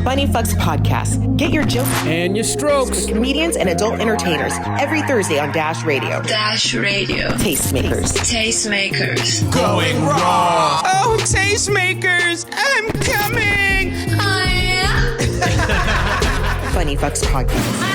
Funny Fux podcast. Get your jokes and your strokes with comedians and adult entertainers every Thursday on Dash Radio. Dash Radio. Tastemakers. Tastemakers. going raw. Oh, tastemakers, I'm coming. Oh, yeah? Funny Fux podcast.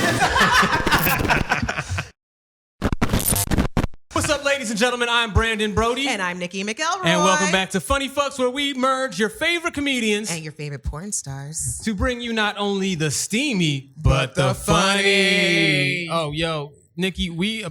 What's up, ladies and gentlemen? I'm Brandon Brody. And I'm Nikki McElroy. And welcome back to Funny Fux, where we merge your favorite comedians and your favorite porn stars to bring you not only the steamy, but the funny. Oh, yo, Nikki, we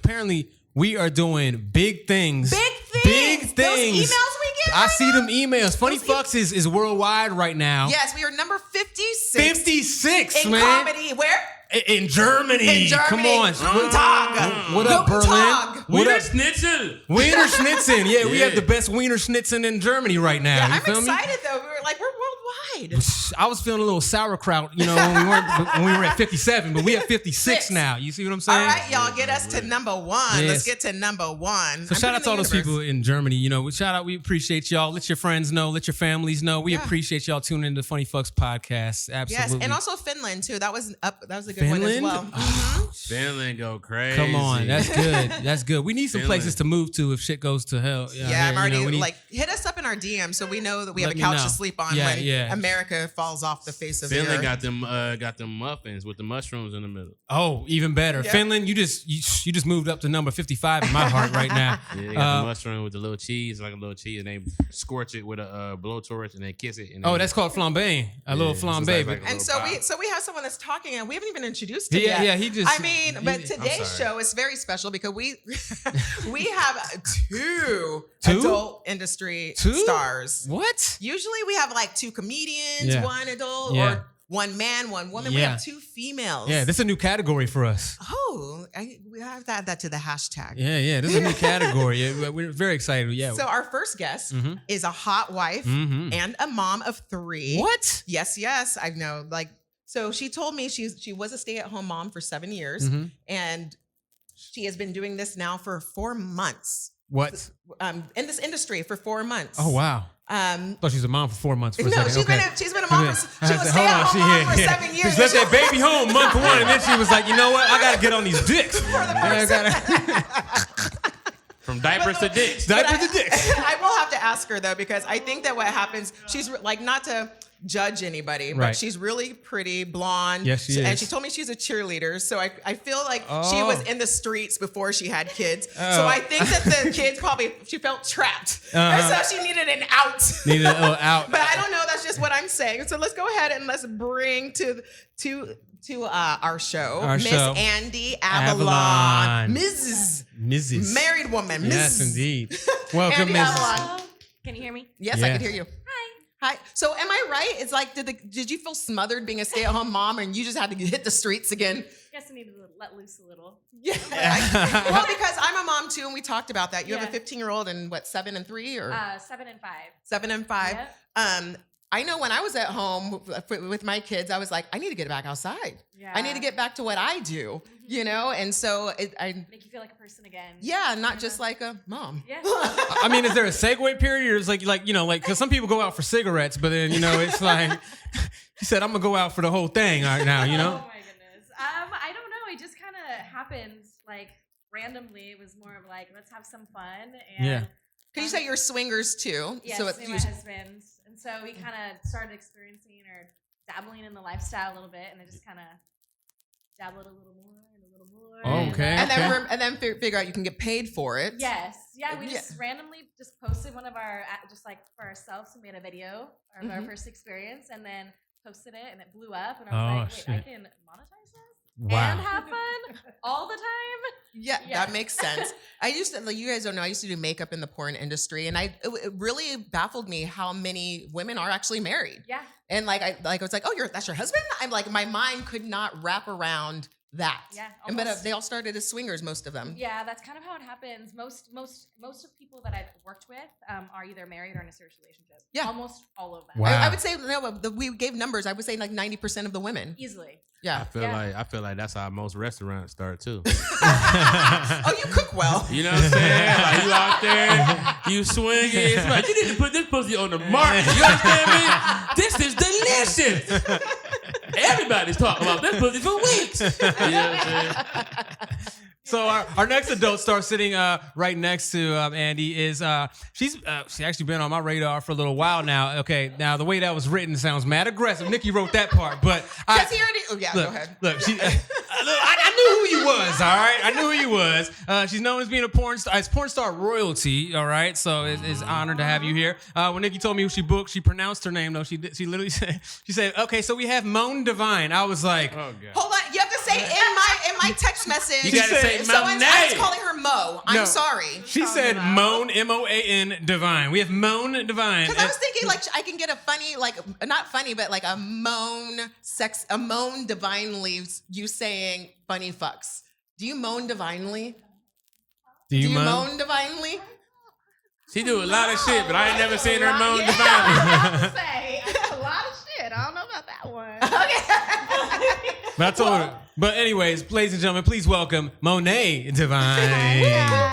are doing big things. Big things. Big things. Those emails we get. I see them emails. Funny Fux is worldwide right now. Yes, we are number 56. 56, in man. comedy. Where? In Germany. In Germany. Come on. Guten Tag. What up, Guten Berlin? Tag. What Wiener up? Schnitzel. Wiener Schnitzel. Yeah, we have the best Wiener Schnitzel in Germany right now. Yeah, You I'm feel me? excited though. We're worldwide. I was feeling a little sauerkraut, when we were at 57, but we at 56 now. You see what I'm saying? All right, y'all, get us to number one. Yes. Let's get to number one. So shout out to all those people in Germany. We appreciate y'all. Let your friends know. Let your families know. We appreciate y'all tuning into Funny Fux podcast. Absolutely. Yes, and also Finland too. That was a good one as Finland? well. Finland go crazy. Come on, that's good. That's good. We need some Finland. places to move to if shit goes to hell. Yeah, I'm already we need- hit us up in our DM so we know that we have Let a me couch know. to sleep on Yeah, when yeah. America falls off the face of the Finland earth. got them muffins with the mushrooms in the middle. Oh, even better. Yeah. Finland, you just moved up to number 55 in my heart right now. Yeah, they got the mushroom with the little cheese, like a little cheese, and they scorch it with a blowtorch and then kiss it. And Oh, then, that's called flambe. A little it's flambe. like but- a And little so pop. we have someone that's talking and we haven't even introduced him Yeah, yet. yeah, he just- I mean, but he- today's I'm sorry. show is very special because we have two Two? adult industry Two? stars. What? Usually we have like two comedians, Yeah. one adult, Yeah. or one man, one woman. We Yeah. have two females. Yeah, this is a new category for us. We have to add that to the hashtag. Yeah, this is a new category. Yeah, we're very excited. Yeah. So our first guest Mhm. is a hot wife Mhm. and a mom of three. What? Yes, I know. So she told me she was a stay-at-home mom for 7 years, Mhm. and she has been doing this now for 4 months. What? In this industry for 4 months. Oh, wow. I thought she was a mom for 4 months for a no, second. she's Okay. been a mom. I She said, was hold on, stay-at-home mom for 7 years. She left that baby home month one, and then she was like, you know what? I got to get on these dicks. From diapers to dicks. Diapers to dicks. I will have to ask her though, because I think that what happens, she's like, not to judge anybody, but Right. she's really pretty, blonde. Yes, she And is. she told me she's a cheerleader. So I feel like she Oh. was in the streets before she had kids. So I think that the kids she felt trapped. And so she needed an out. Needed a little out. But I don't know. That's just what I'm saying. So let's go ahead and let's bring to our show, Our Miss show. Andi Avalon. Avalon. Mrs. Married woman. Yes, Mrs. indeed. Welcome, Andi Mrs. Avalon. Can you hear me? Yes, Yeah. I can hear you. Hi. So am I right? It's like, did you feel smothered being a stay-at-home mom and you just had to hit the streets again? Guess I need to let loose a little. Yeah. Well, because I'm a mom too, and we talked about that. You have a Yeah. 15-year-old and what, 7 and 3 or 7 and 5. 7 and 5? Yep. I know when I was at home with my kids, I was like, I need to get back outside. Yeah. I need to get back to what I do, And so Make you feel like a person again. not just like a mom. Yeah. I mean, is there a segue period, or is because some people go out for cigarettes, but then it's like he said, I'm gonna go out for the whole thing right now, Oh my goodness. I don't know. It just kind of happened like randomly. It was more of like, let's have some fun. And Yeah. Because you say you're swingers too. Yes, so me and my husband. And so we kind of started experiencing or dabbling in the lifestyle a little bit, and I just kind of dabbled a little more and a little more. Oh, okay. and then figure out you can get paid for it. Yes. Yeah, we just randomly just posted one of our, just like for ourselves, we made a video of our first experience and then posted it and it blew up. And I was like, wait, I can monetize this? Wow. And have fun all the time? Yeah, Yeah. that makes sense. I used to, like you guys don't know, I used to do makeup in the porn industry, and it really baffled me how many women are actually married. Yeah. And I was like, oh, that's your husband? I'm like, my mind could not wrap around that. Yeah, And but almost. they all started as swingers, most of them. Yeah, that's kind of how it happens. Most of people that I've worked with are either married or in a serious relationship. Yeah. Almost all of them. Wow. I would say we gave numbers. I would say like 90% of the women. Easily. Yeah. I feel like that's how most restaurants start too. Oh, you cook well. You know what I'm saying? Like you out there, you swinging. It's like, you need to put this pussy on the market. You understand me? This is delicious. Everybody's talking about this pussy for weeks. You know what I'm saying? So our next adult star sitting right next to Andy is she's actually been on my radar for a little while now. Okay, now the way that was written sounds mad aggressive. Nikki wrote that part, but Because he already. Oh, yeah, look, go ahead. Look, I knew who you was. All right, I knew who you was. She's known as being a porn star. It's porn star royalty. All right, so it's honored to have you here. When Nikki told me who she booked, she pronounced her name though. She literally said okay, so we have Moné Divine. I was like, Oh god. Hold on. You have to say in my text message. You gotta say I was Moné. calling her Mo. I'm No. sorry. she said Moné MOAN Divine. We have Moné Divine. Because I was thinking like I can get a funny, like not funny, but like a moan divinely, you saying funny fucks. Do you moan divinely? Do you moan? moan divinely? She do a lot of shit, but I ain't never seen her moan Yeah. divinely. Say a lot of shit. I don't know about that one. But I told her. But anyways, ladies and gentlemen, please welcome Moné Divine. Yeah.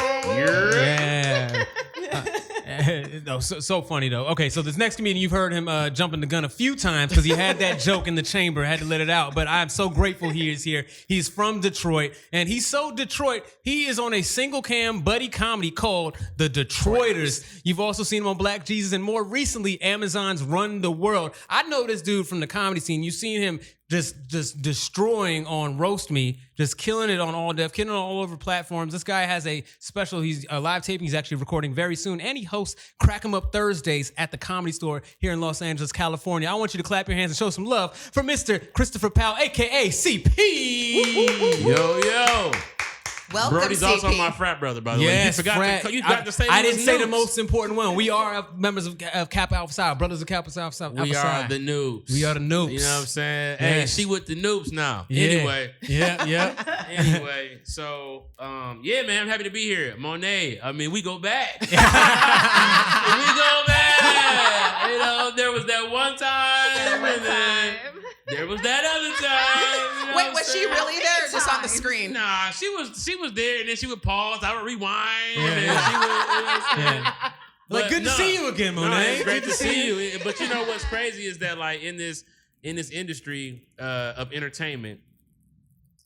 No, so funny though. Okay, so this next comedian, you've heard him jumping the gun a few times because he had that joke in the chamber, had to let it out. But I'm so grateful he is here. He's from Detroit, and he's so Detroit. He is on a single cam buddy comedy called The Detroiters. You've also seen him on Black Jesus, and more recently, Amazon's Run the World. I know this dude from the comedy scene. You've seen him just destroying on Roast Me, just killing it on All Def, killing it on all over platforms. This guy has a special, he's a live taping he's actually recording very soon, and he hosts Crack 'em Up Thursdays at the Comedy Store here in Los Angeles, California. I want you to clap your hands and show some love for Mr. Christopher Powell, aka CP. Yo. Welcome, Brody's CP. also my frat brother, by the way. Yes, You forgot to say I we didn't was say the noobs. most important one. We are members of Kappa Alpha Psi, brothers of Kappa Alpha Psi. We are the noobs. We are the noobs. You know what I'm saying? Yes. Hey, she with the noobs now. Yeah. Anyway. Yeah. Anyway, so yeah, man, I'm happy to be here. Moné, I mean, we go back. We go back. You know, there was that one time, and then there was that other time. You know Wait, what was I'm she saying? really there or just on the screen? Nah, she was there, and then she would pause. I would rewind. Yeah. And then she would, you know what I'm saying? Yeah. But Like, good to no. see you again, Moné. No, it's great Good to see you. But you know what's crazy is that like in this industry of entertainment,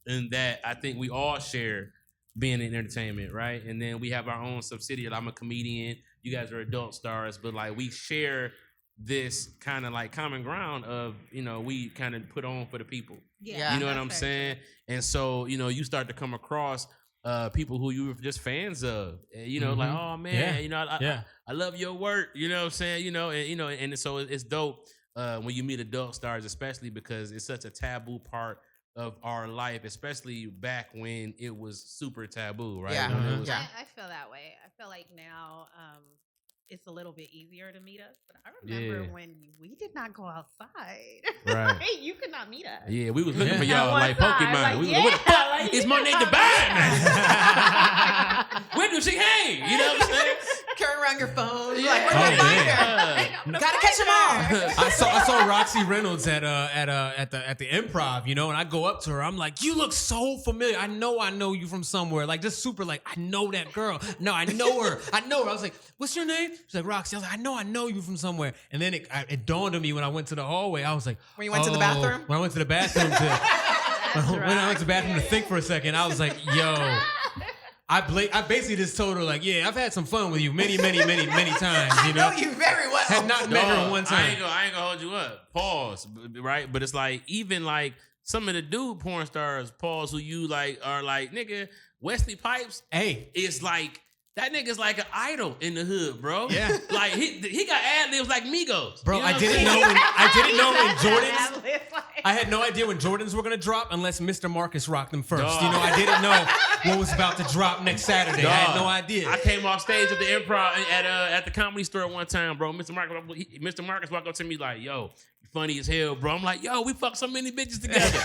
and that I think we all share being in entertainment, right? And then we have our own subsidiary. I'm a comedian. You guys are adult stars, but like we share this kind of like common ground of, you know, we kind of put on for the people. Yeah. You know what I'm saying? And so, you know, you start to come across people who you were just fans of, and, you know, like, oh man, Yeah. you know, I love your work. You know what I'm saying? You know, and so it's dope when you meet adult stars, especially because it's such a taboo part of our life, especially back when it was super taboo, right? Yeah. When it was- Yeah. I feel that way. I feel like now it's a little bit easier to meet us. But I remember Yeah. when we did not go outside. Right. Hey, you could not meet us. Yeah, we was looking Yeah. for y'all At one like time, Pokemon. like, We was yeah, like, what the fuck like, is you Moné did not Divine? Where do she hang? You know what I'm saying? Carry around your phone. Yeah. Like, where Oh, did I find man. her? Gotta catch them all. I saw Roxy Reynolds at the Improv, you know, and I go up to her. I'm like, you look so familiar. I know you from somewhere. Like, just super like, I know that girl. No, I know her. I was like, what's your name? She's like, Roxy. I was like, I know you from somewhere. And then it dawned on me when I went to the hallway. I was like, When you went to the bathroom? When I went to the bathroom when I went to the bathroom to think for a second, I was like, yo. I basically just told her like, yeah, I've had some fun with you many times. I know you very well. Had not met her one I time. ain't gonna hold you up. Pause. Right? But it's like, even like some of the dude porn stars, pause, who you like are like, nigga, Wesley Pipes Hey. is like, that nigga's like an idol in the hood, bro. Yeah. Like he got ad-libs like Migos. Bro, You know I what I'm didn't saying? know when Jordans. It's like, I had no idea when Jordans were gonna drop unless Mr. Marcus rocked them first. Dog. You know, I didn't know what was about to drop next Saturday. I had Dog. no idea. I came off stage at the Improv at the Comedy Store one time, bro. Mr. Marcus walked up to me like, "Yo, you funny as hell, bro." I'm like, "Yo, we fucked so many bitches together." You know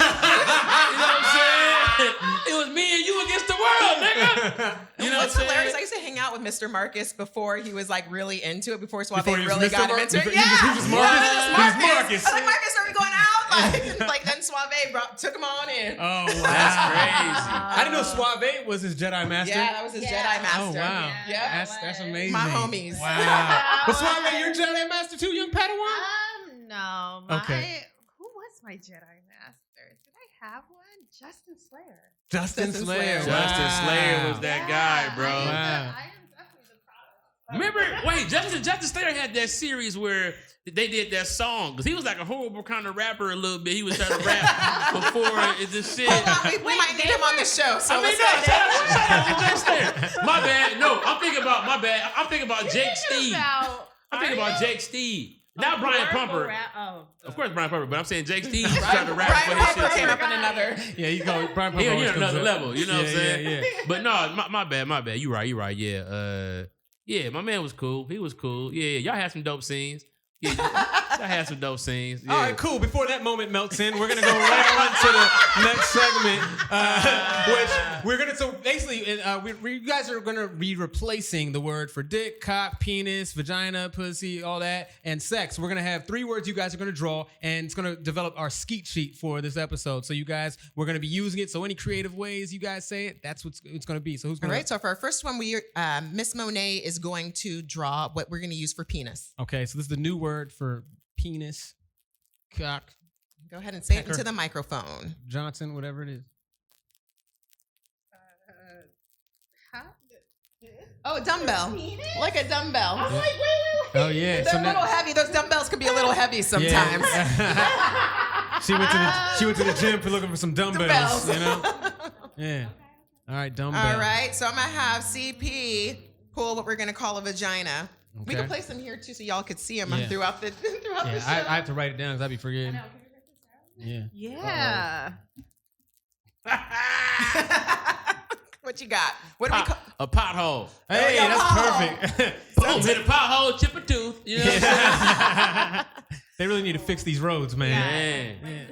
what I'm saying? It was me and you against the world, nigga. You know What's what I'm hilarious? I saying? used to hang out with Mr. Marcus before he was like really into it. Before Suave Before he was really Mr. got him Mar- into it. before- Yeah, he was just Marcus? Yeah, He was Marcus. I was like, Marcus, are we going out? Like then Suave took him on in. Oh, wow. That's crazy. I didn't know Suave was his Jedi master. Yeah, that was his Jedi master. Oh, wow. Yeah. That's amazing. My homies. Wow. But Suave, you're Jedi master too, young Padawan? No. Okay. Who was my Jedi master? Did I have one? Justin Slayer. Justin Slayer. Justin Slayer was that guy, bro. I am Wow. definitely the product. Remember, wait, Justin Slayer had that series where they did that song because he was like a horrible kind of rapper a little bit. He was trying to rap before this shit. Hold on, we might need him on the show. So I mean, let's no, go. shout out to Justin Slayer. My bad. No, I'm thinking about my bad. I'm thinking about Jake Steed. I'm thinking about Jake Steed. Not Brian Pumper. Of course, Brian Pumper, but I'm saying Jake Steed trying to rap Brian for his Pumper shit. came up in another. Yeah, you go. Brian Pumper Yeah, always you're comes another up. level. You know what I'm saying? Yeah. But no, my bad. You right. Yeah. Yeah, my man was cool. He was cool. Yeah, y'all had some dope scenes. Yeah, y'all had some dope scenes. Yeah. All right, cool. Before that moment melts in, we're gonna go right on to the next segment, which we're gonna. So basically, you guys are gonna be replacing the word for dick, cock, penis, vagina, pussy, all that, and sex. We're gonna have 3 words you guys are gonna draw, and it's gonna develop our skeet sheet for this episode. So you guys, we're gonna be using it. So any creative ways you guys say it, that's what it's gonna be. So who's All gonna? right, so for our first one, Miss Monet is going to draw what we're going to use for penis. Okay, so this is the new word for penis, cock, Go ahead and say Pecker. it into the microphone. Johnson, whatever it is. Oh, a dumbbell. Like a dumbbell. I was like, wait. Oh yeah, They're a little heavy. Those dumbbells can be a little heavy sometimes. Yeah. she went to the gym for looking for some dumbbells. You know. Yeah. All right, dumbbell. All right, so I'm going to have CP pull what we're going to call a vagina. We Okay. can place them here too so y'all could see them Yeah. throughout the show. Yeah, I have to write it down because I'd be forgetting. Yeah. Yeah. What you got? What do we call? A pothole. Hey, Yo, that's pothole. perfect. Boom, hit a pothole, chip a tooth. You know what I'm saying? They really need to fix these roads, man. Man.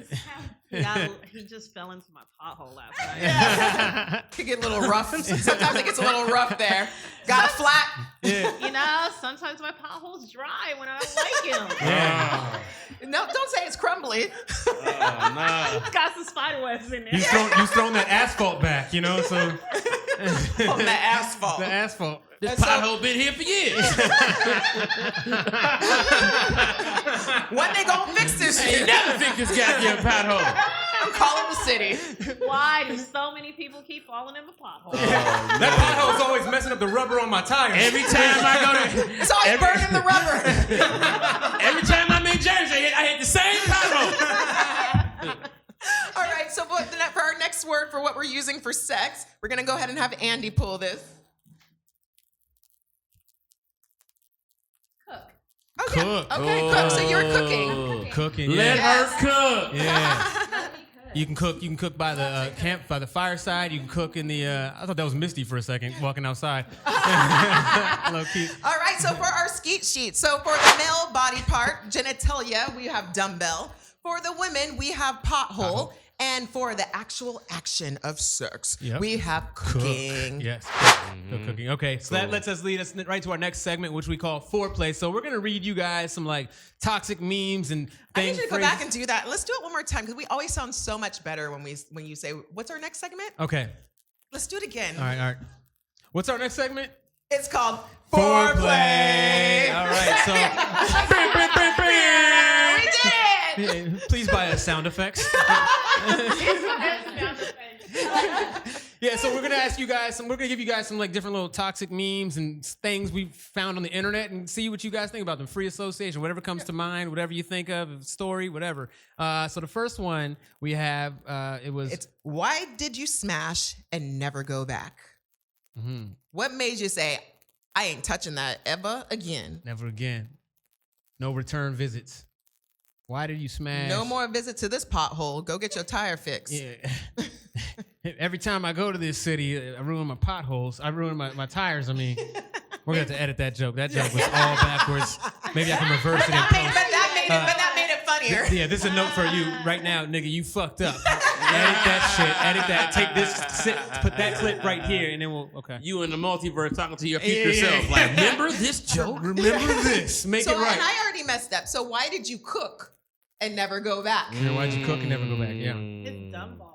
He just fell into my pothole last night. Could get a little rough. Sometimes it gets a little rough there. Got a flat. Yeah. You know, sometimes my pothole's dry when I don't like him. Yeah. No, don't say it's crumbly. Oh, no. Got some spider webs in there. You've thrown that asphalt back, you know, so On the asphalt. the asphalt. This That's pothole been here for years. When they gonna fix this You shit? never think this goddamn pothole. I'm calling the city. Why do so many people keep falling in the pothole? That pothole's always messing up the rubber on my tires. Every time I go to, It's always burning the rubber. every time I'm in Jersey, I hit the same pothole. All right, so for our next word for what we're using for sex, we're gonna go ahead and have Andy pull this. Okay. Cook. Okay, cook. So you're cooking. Cooking. Let Yeah. her cook. Yeah. You can cook by the camp, by the fireside. You can cook in the. I thought that was Misty for a second, walking outside. Low key. All right, so for our skeet sheet, so for the male body part, genitalia, we have dumbbell. For the women, we have pothole. And for the actual action of sex, Yep. we have cooking. Yes. Cook, cooking. Okay, so that lets us lead us right to our next segment, which we call foreplay. So we're gonna read you guys some like toxic memes and I things. need you to go back and do that. Let's do it one more time because we always sound so much better when you say, "What's our next segment?" Okay. Let's do it again. All right. What's our next segment? It's called Foreplay. foreplay. All right. So We did it. please buy us sound effects. Yeah, so we're gonna ask you guys we're gonna give you guys some like different little toxic memes and things we found on the internet and see what you guys think about them. Free association, whatever comes to mind, whatever you think of, story, whatever. So the first one we have, It's why did you smash and never go back? Mhm. What made you say, I ain't touching that ever again? Never again. No return visits. Why did you smash? No more visit to this pothole. Go get your tire fixed. Yeah. Every time I go to this city, I ruin my potholes. I ruin my tires. I mean, we're going to have to edit that joke. That joke was all backwards. Maybe I can reverse it in But post. that made it funnier. Yeah, this is a note for you right now, nigga. You fucked up. Edit that shit. Edit that. Take this. Put that clip right here, and then we'll. Okay. You in the multiverse talking to your future self. Like, remember this joke? Remember this. Make it right. And I already messed up. So why did you cook and never go back? Yeah, why'd you cook and never go back? Yeah. It's dumbbell.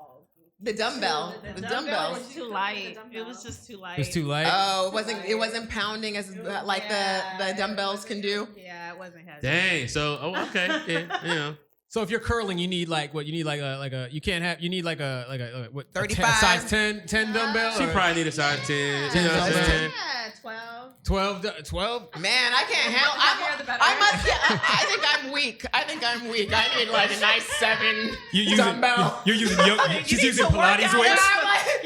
The dumbbell. The dumbbell. was too light. It was just too light. It's too light. Oh, it wasn't pounding as like the dumbbells can do. Yeah, it wasn't heavy. Dang. So, okay. Yeah, you know. So if you're curling, you need like what? You need like a you can't have. You need like a what? 35? A size 10 dumbbell. She probably need a size 10. You know what I'm saying? Yeah, 12. 12. Man, I can't handle. I think I'm weak. I need like a nice 7 dumbbell. You're using she's using Pilates weights.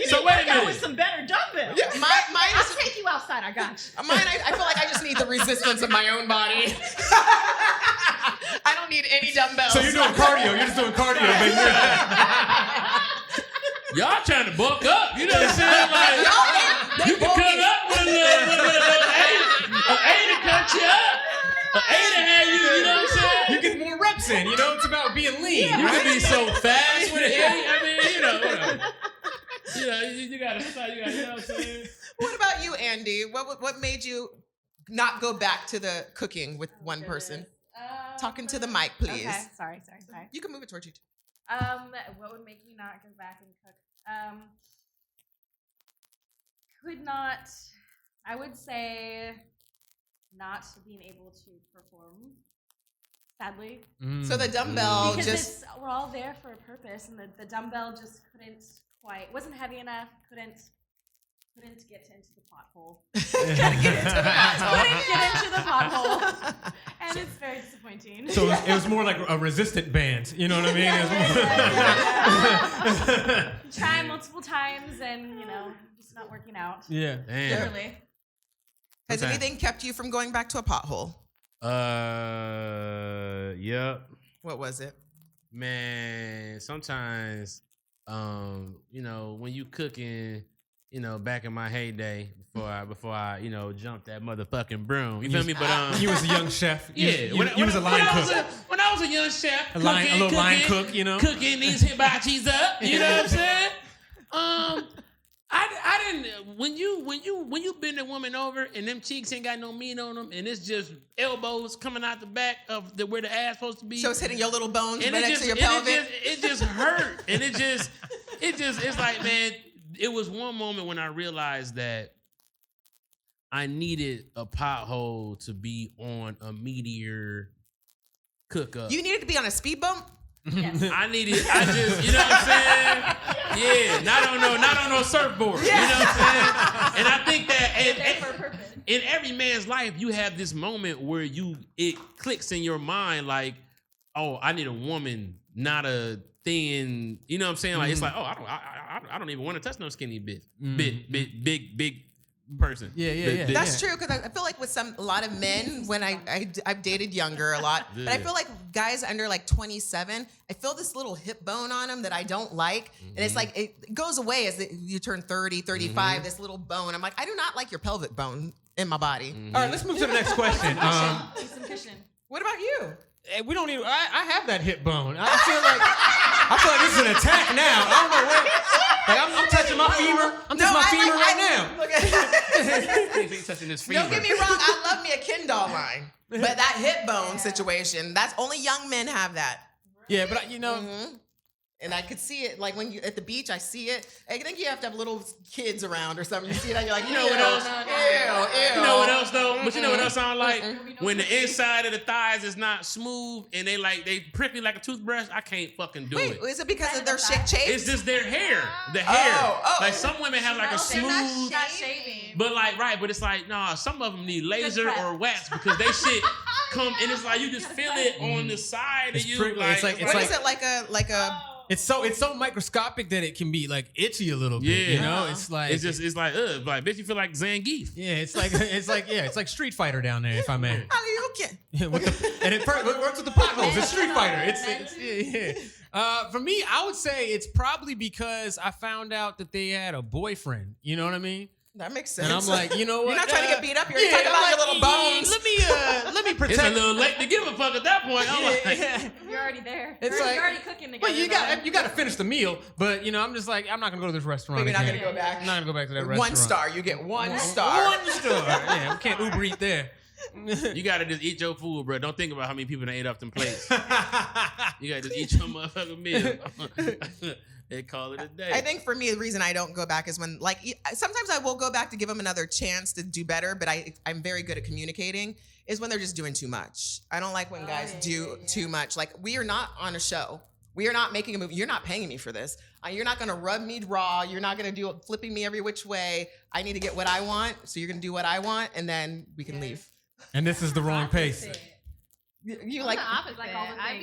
So wait a minute. With some better dumbbells. Yeah, mine I'll take you outside. I got you. Mine, I feel like I just need the resistance of my own body. I don't need any dumbbells. So you're doing cardio. You're just doing cardio, baby. Y'all trying to bulk up. You know what I'm saying? Like, you can come up with an 8 to cut you up. An 8 to have you, you know what I'm saying? You get more reps in. You know, it's about being lean. You can be so fast with it. I mean, you know, you got to, you know what I'm saying? What about you, Andy? What made you not go back to the cooking with one person? Talking to the mic, please. Okay, sorry. You can move it towards you. What would make me not go back and cook? Could not. I would say not being able to perform. Sadly. So the dumbbell Because we're all there for a purpose, and the dumbbell just wasn't heavy enough. Couldn't get into the pothole. Couldn't get into the pothole. And it's very disappointing. So it was more like a resistant band. You know what I mean? It was more Trying multiple times and, just not working out. Yeah. Damn. Literally. Has anything kept you from going back to a pothole? Yep. What was it? Man, sometimes, when you cooking, back in my heyday before I jumped that motherfucking broom. You feel me? But he was a young chef. Yeah, he was a line cook. When I was a young chef, a little line cook, cooking these hibachis up. You know what I'm saying? I didn't. When you bend a woman over and them cheeks ain't got no meat on them, and it's just elbows coming out the back of where the ass supposed to be. So it's hitting your little bones right next to your pelvic. pelvic. It just hurt, and it's like, man. It was one moment when I realized that I needed a pothole to be on a meteor cook up. You needed to be on a speed bump? Yes. I just, you know what I'm saying? Yeah, not on no surfboard. Yeah. You know what I'm saying? And I think that in every man's life, you have this moment where it clicks in your mind like, oh, I need a woman, not a thin, you know what I'm saying? Like, it's like, oh, I don't even want to touch no skinny bitch. Big person. Yeah. That's true, because I feel like with a lot of men, when I've dated younger a lot, but I feel like guys under like 27, I feel this little hip bone on them that I don't like. And it's like, it goes away as you turn 30, 35, this little bone. I'm like, I do not like your pelvic bone in my body. All right, let's move to the next question. Some cushion. What about you? We don't need. I have that hip bone. I feel like this is an attack now. I don't know what. Like I'm touching my femur. I'm touching my femur right now. He's touching his femur. Don't get me wrong. I love me a Ken doll line, but that hip bone situation, that's only young men have that. Yeah, but And I could see it, like when you at the beach, I see it. I think you have to have little kids around or something. You see that, you're like, you know what else? Ew. You know what else though? But you know what else sound like? When the inside of the thighs is not smooth and they prickly like a toothbrush, I can't fucking do it. Is it because of their shape? It's just their hair. The hair. Oh. Like some women have like a smooth. Not shaving. But but it's like, nah, some of them need laser or wax because they shit come and it's like you just feel it on the side of you. What is it like a It's so microscopic that it can be like itchy a little bit. Yeah. You know, it's like like bitch, you feel like Zangief. Yeah, it's like Street Fighter down there, if I may. Hadouken. And it works with the potholes. It's Street Fighter. It's for me, I would say it's probably because I found out that they had a boyfriend. You know what I mean? That makes sense. And I'm like, you know what? You're not trying to get beat up. You're talking about your little bones. Let me protect. It's a little late to give a fuck at that point. I'm like, You're already there. It's You're like- already cooking together. But you got to finish the meal. But I'm just like, I'm not gonna go to this restaurant. But you're not again. gonna go back. I'm not gonna go back to that restaurant. 1 star. You get 1 star. 1 star. Yeah, we can't Uber eat there. you gotta just eat your food, bro. Don't think about how many people done ate off them plates. You gotta just eat your motherfucking meal. They call it a day. I think for me, the reason I don't go back is when, like, sometimes I will go back to give them another chance to do better, but I'm very good at communicating, is when they're just doing too much. I don't like when guys do too much. Like, we are not on a show. We are not making a movie. You're not paying me for this. You're not going to rub me raw. You're not going to do flipping me every which way. I need to get what I want, so you're going to do what I want, and then we can leave. And this is the wrong pace. You I'm like the opposite. like all the I'd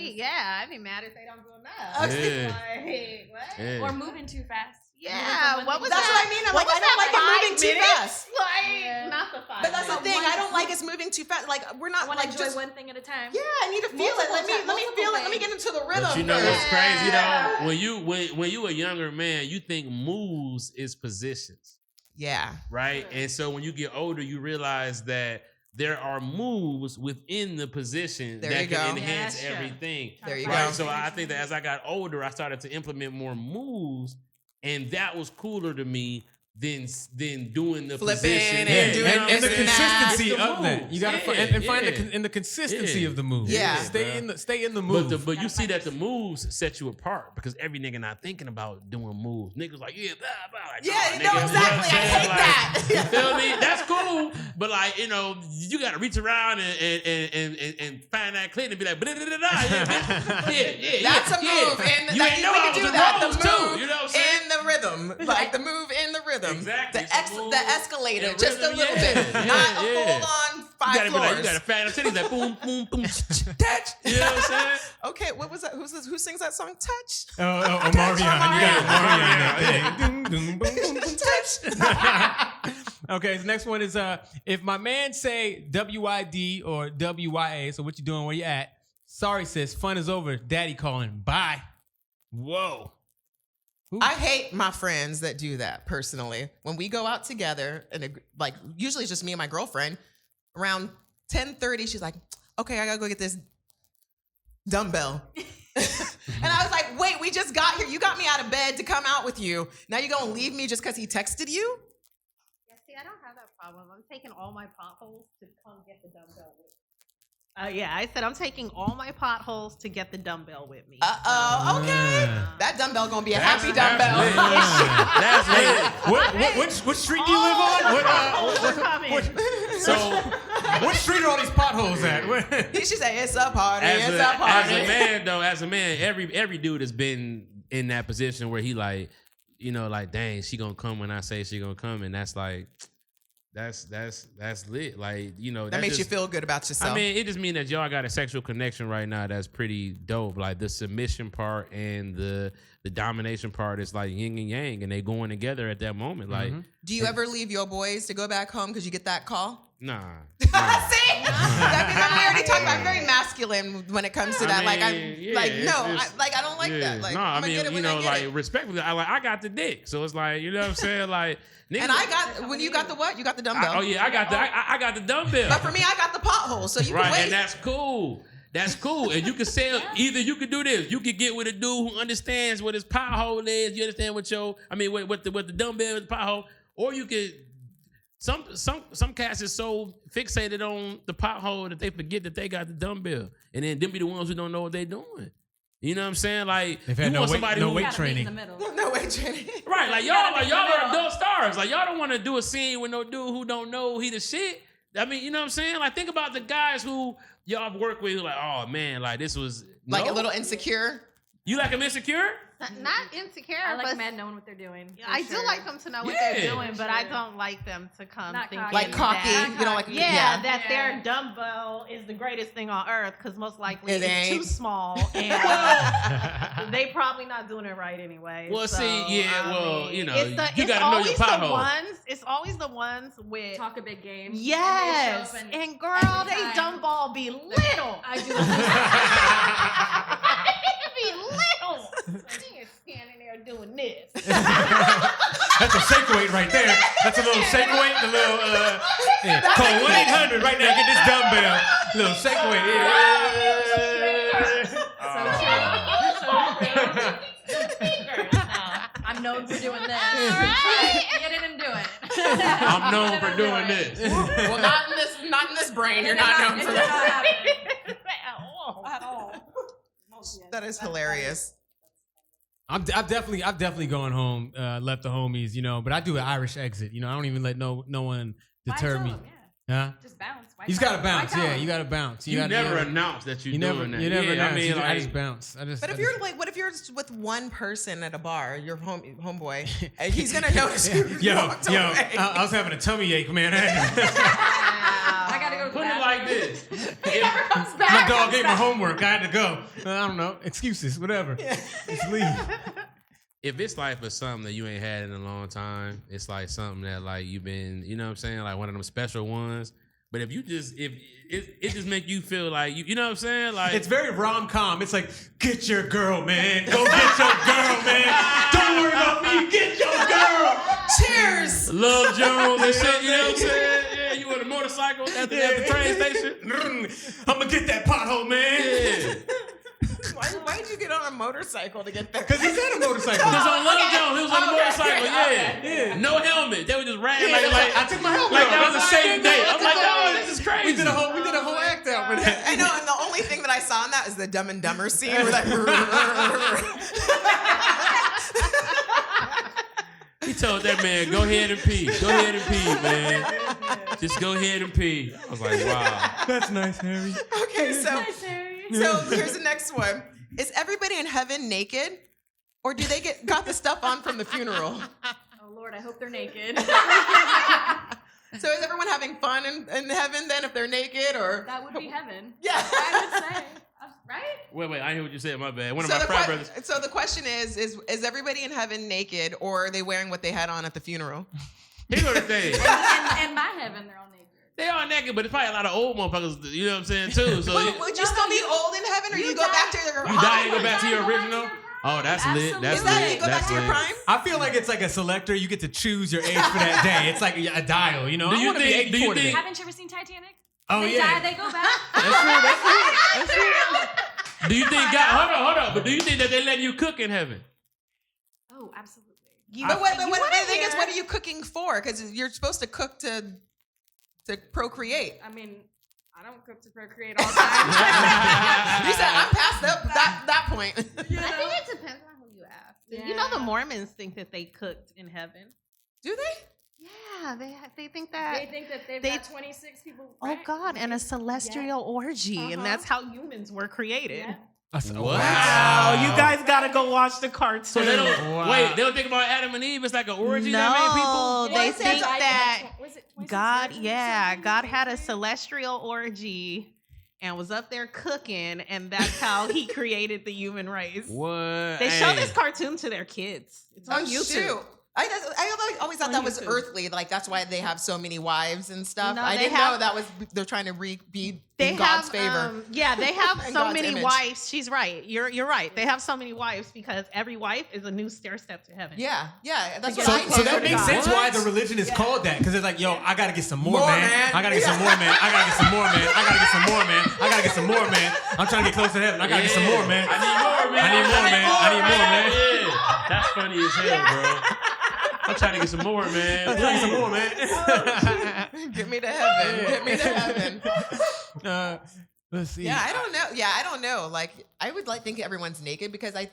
be mad if they don't do enough. Yeah. Like, what? Yeah. Or moving too fast. Yeah, what was That's that? what I mean. I'm like, I don't like it moving too fast. Like, not the 5 But that's the minutes. thing. I don't like us moving too fast. Like, we're not I want to like enjoy just. one thing at a time. Yeah, I need to feel it. Let me feel it. Let me get into the rhythm. But you know what's first. crazy though? When you a younger man, you think moves is positions, Yeah. right? And so when you get older, you realize that there are moves within the position There that you can go. enhance Yeah, sure. everything. There you Right. go. So I think that as I got older, I started to implement more moves, and that was cooler to me than doing the Flipping position and doing and the this and that. consistency It's the of that. moves. You gotta find the consistency Yeah. of the move. Yeah. Stay in the But move. but you see that the moves set you apart because every nigga not thinking about doing moves. Niggas like, yeah, blah, blah. Like, Yeah, nah, no, nigga, exactly. I hate that. You feel me? That's cool. But like, you gotta reach around and find that clit and be like, blah, blah, blah, blah. Yeah, That's a move. And you that, ain't know we I can was do that. the The too. move You know what I'm saying? in the rhythm. Like the move in the rhythm. Exactly. The escalator. And Just a rhythm, little yeah, bit. yeah, Not a yeah. full-on You 5 gotta be floors. like, you gotta fat titties like boom, boom, boom, touch. You know what I'm saying? Okay, what was that? Who sings that song? Touch? Omarion. You got Omarion. Ding, ding, boom, boom, boom. Touch. Okay, the next one is if my man say WID or WYA, so what you doing, where you at? Sorry, sis, fun is over. Daddy calling. Bye. Whoa. I hate my friends that do that personally. When we go out together, and like usually it's just me and my girlfriend, around 10:30, she's like, okay, I gotta go get this dumbbell. And I was like, wait, we just got here. You got me out of bed to come out with you. Now you're gonna leave me just because he texted you? Yeah, see, I don't have that problem. I'm taking all my potholes to come get the dumbbell with me. Yeah, I said I'm taking all my potholes to get the dumbbell with me. Uh-oh, okay. That dumbbell gonna be a happy dumbbell. That's lit. What street do you live on? What street are all these potholes at? He should say, it's a party, As it's a party. as a man, every dude has been in that position where he like, like, dang, she gonna come when I say she gonna come, and that's like, that's lit. Like, that makes you feel good about yourself. I mean, it just means that y'all got a sexual connection right now that's pretty dope. Like the submission part and the domination part is like yin and yang, and they going together at that moment. Like, do you ever leave your boys to go back home because you get that call? nah. See? I already talked about. I'm very masculine when it comes to that. I like, mean, I don't like that. Like, no, I'm I gonna mean, get it when I get like it. respectfully, I got the dick, so it's like, you know what I'm saying, like. Niggas, And I got, when you got the what? You got the dumbbell. I got the dumbbell. But for me, I got the pothole, so you can Right, wait. and that's cool. That's cool. And you can say, either you could do this. You could get with a dude who understands what his pothole is. You understand what the dumbbell is, the pothole. Or you could, some cats is so fixated on the pothole that they forget that they got the dumbbell. And then them be the ones who don't know what they doing. You know what I'm saying? Like, They've had you no want weight- somebody no who weight training. No way, Jenny. Right, like y'all are adult stars. Like y'all don't want to do a scene with no dude who don't know he the shit. I mean, you know what I'm saying? Like think about the guys who y'all have worked with who like, oh man, like this was Like no? a little insecure. You like him insecure? Not insecure, I like but a man knowing what they're doing. I for do sure. like them to know what Yeah. they're doing, but I Sure. don't like them to come Not thinking cocky. Like cocky. that- You know, like, yeah, that Yeah. their dumbbell is the greatest thing on earth because most likely It it's ain't. too small and they probably not doing it right anyway. Well, so, see, yeah, I well, mean, you know, it's you gotta know your always the pothole. ones. It's always the ones with Talk a big game. yes, And they show up and girl, every they time. dumbbell be little. I do. Be little. You're standing there doing this. That's a shake weight right there. That's a little shake weight. The little call 1-800 right now. Get this dumbbell. Little shake weight. I'm known for doing this. All right. Get it and do it. I'm known for doing this. Well, not in this brain. You're not known for that. At all. That is hilarious. I've definitely gone home, left the homies, you know, but I do an Irish exit. You know, I don't even let no one deter me. Huh? Just bounce. You just gotta bounce. Yeah, you gotta bounce. You never announce that you're doing that. You never announce. I mean, I just bounce. But if you're like, what if you're just with one person at a bar, your homeboy, and he's gonna notice you walked away. I was having a tummy ache, man. I gotta go to the Put it like this. My dog ate my homework. I had to go. I don't know. Excuses, whatever. Just leave. If it's like for something that you ain't had in a long time, it's like something that like you've been, you know what I'm saying, like one of them special ones. But if it just make you feel like you know what I'm saying, like it's very rom-com. It's like get your girl, man. Go get your girl, man. Don't worry about me. Get your girl. Cheers. Love Jones and shit. You know what I'm saying? Yeah, you on a motorcycle at the train station. I'm gonna get that pothole, man. Yeah. Why did you get on a motorcycle to get there? Because he's had a motorcycle. Because on Love Jones, he was on a motorcycle. Yeah. No helmet. They were just riding like I took my helmet like off. that was a safe day. I'm like, oh, this is crazy. We did a whole act out with that. I know, and the only thing that I saw in that is the Dumb and Dumber scene where like. He told that man, go ahead and pee. Go ahead and pee, man. Just go ahead and pee. I was like, wow. That's nice, Harry. Okay, so here's the next one. Is everybody in heaven naked? Or do they got the stuff on from the funeral? Oh, Lord, I hope they're naked. So is everyone having fun in heaven then if they're naked? Or That would be heaven. Yeah. I would say. Right? Wait, I hear what you said, my bad. One of my frat brothers. So the question is everybody in heaven naked or are they wearing what they had on at the funeral? Here's what the thing. In my heaven, they're all naked. They are naked, but it's probably a lot of old motherfuckers, you know what I'm saying, too. So would you still be old in heaven or you go back to your You die and go back to your original? Oh, that's lit. That's lit. You go back to your prime? I feel like it's like a selector. You get to choose your age for that day. It's like a dial, you know? Do you think? Haven't you ever seen Titanic? Oh, they yeah. die, they go back. That's true. Do you think God? Hold on. But do you think that they let you cook in heaven? Oh, absolutely. But the thing is, what are you cooking for? Because you're supposed to cook to procreate. I mean, I don't cook to procreate all the time. You said I'm past that point. I think it depends on who you ask. Yeah. You know, the Mormons think that they cooked in heaven. Do they? Yeah, they think that. They think that they've got 26 people. Oh God, and a celestial orgy, and that's how humans were created. Yeah. Wow, you guys gotta go watch the cartoon. So they don't wait. They don't think about Adam and Eve. It's like an orgy No, that made people. they think that Was it 26 God, virgins or yeah, something? God had a celestial orgy and was up there cooking, and that's how he created the human race. What? They show this cartoon to their kids. It's on YouTube. Shoot. I always thought that was earthly. Like that's why they have so many wives and stuff. No, I didn't know that was they're trying to be in God's favor. Yeah, they have In so God's many image. wives. She's right. You're right. They have so many wives because every wife is a new stair step to heaven. Yeah. That's what So, I so that heard. makes sense why the religion is called that. Because it's like, yo, I got to get some more, man. I got to get some more, man. I got to get some more, man. I got to get some more, man. I got to get some more, man. I'm trying to get close to heaven. I got to get some more, man. I need more, man. I need more, man. I need more, man. Yeah. That's funny as hell, bro. I'm trying to get some more, man. I'm trying to get some more, man. Get me to heaven. Get me to heaven. Let's see. Yeah, I don't know. I don't know. Like, I would think everyone's naked because I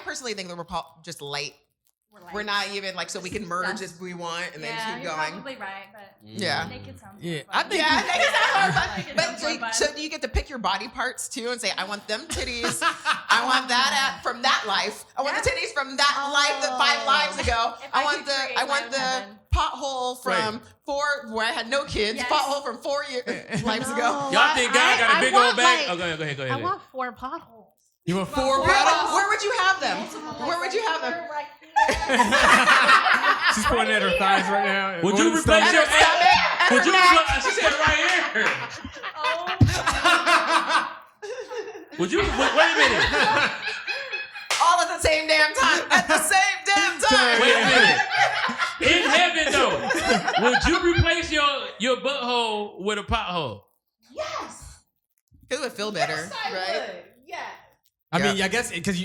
personally think that we're just light. We're not even like so we can merge if we want and then keep you're going. probably right, but naked sounds Yeah, fun. I think. But so do you get to pick your body parts too and say, I want them titties, I want that from that life, I want the titties from that life that 5 lives ago, I want the pothole from 4 where I had no kids, pothole from 4 lives ago. Y'all think God got a big old bag? Oh, go ahead. I want 4 potholes. You want 4 bottles? Where would you have them? Where would you have them? She's pointing at her thighs right now. Would you replace your ass? Would you replace? She said right here. Would you? Wait a minute. All at the same damn time. At the same damn time. Wait a minute. Would you replace your butthole with a pothole? Yes. It would feel better, Yes, I right? would. Yes. I Yeah. mean, I guess because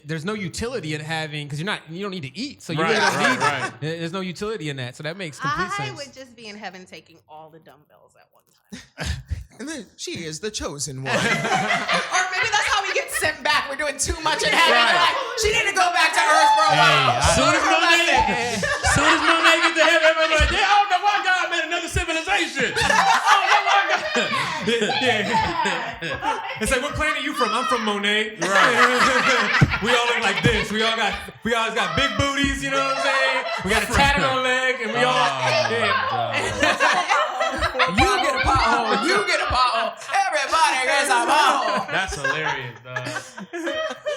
there's no utility in having because you don't need to eat, so you Right, really don't need. right. There's no utility in that, so that makes complete I sense. would just be in heaven taking all the dumbbells at one time. And then she is the chosen one. Or maybe that's how we get sent back. We're doing too much in heaven. Right. Like, she need to go back to earth for a while. Soon as Moné get to heaven, everybody's like, I don't know why God made another civilization. It's like, what planet are you from? I'm from Moné. Right. We all look like this. We always got big booties. You know what I'm saying? We got a tat on our leg, and we all. You get a pothole. You get a pothole. Everybody gets a pothole. That's hilarious, dog.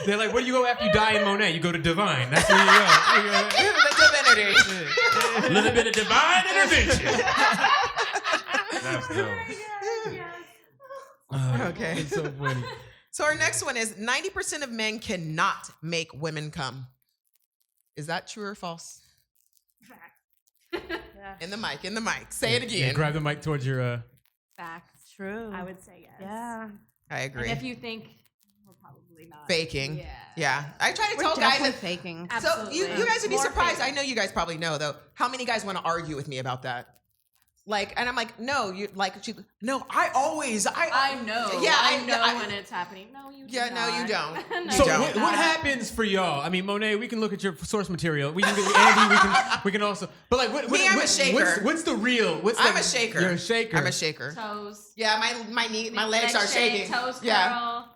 They're like, where do you go after you die in Moné? You go to Divine. That's where you go. The divinity. A little bit of divine intervention. That's dope. Okay. It's so funny. So our next one is 90% of men cannot make women come. Is that true or false? In the mic. Say it Yeah, again. grab the mic towards your. Facts. True. I would say yes. Yeah. I agree. And if you think we're probably not Faking. Yeah. I try to We're tell guys definitely that. faking. So you Absolutely. guys would be More surprised. faking. I know you guys probably know though. How many guys want to argue with me about that? Like, and I'm like, no, you like, no, I know. Yeah, I know when it's happening. No, you do Yeah, no, you not. don't. No, So you don't. what happens for y'all? I mean, Moné, we can look at your source material. We can get Andy. We can also. But like, I'm a shaker. What's the real? I'm a shaker. You're a shaker. I'm a shaker. Toes. Yeah, my legs are Neck shake, shaking. Toes curl.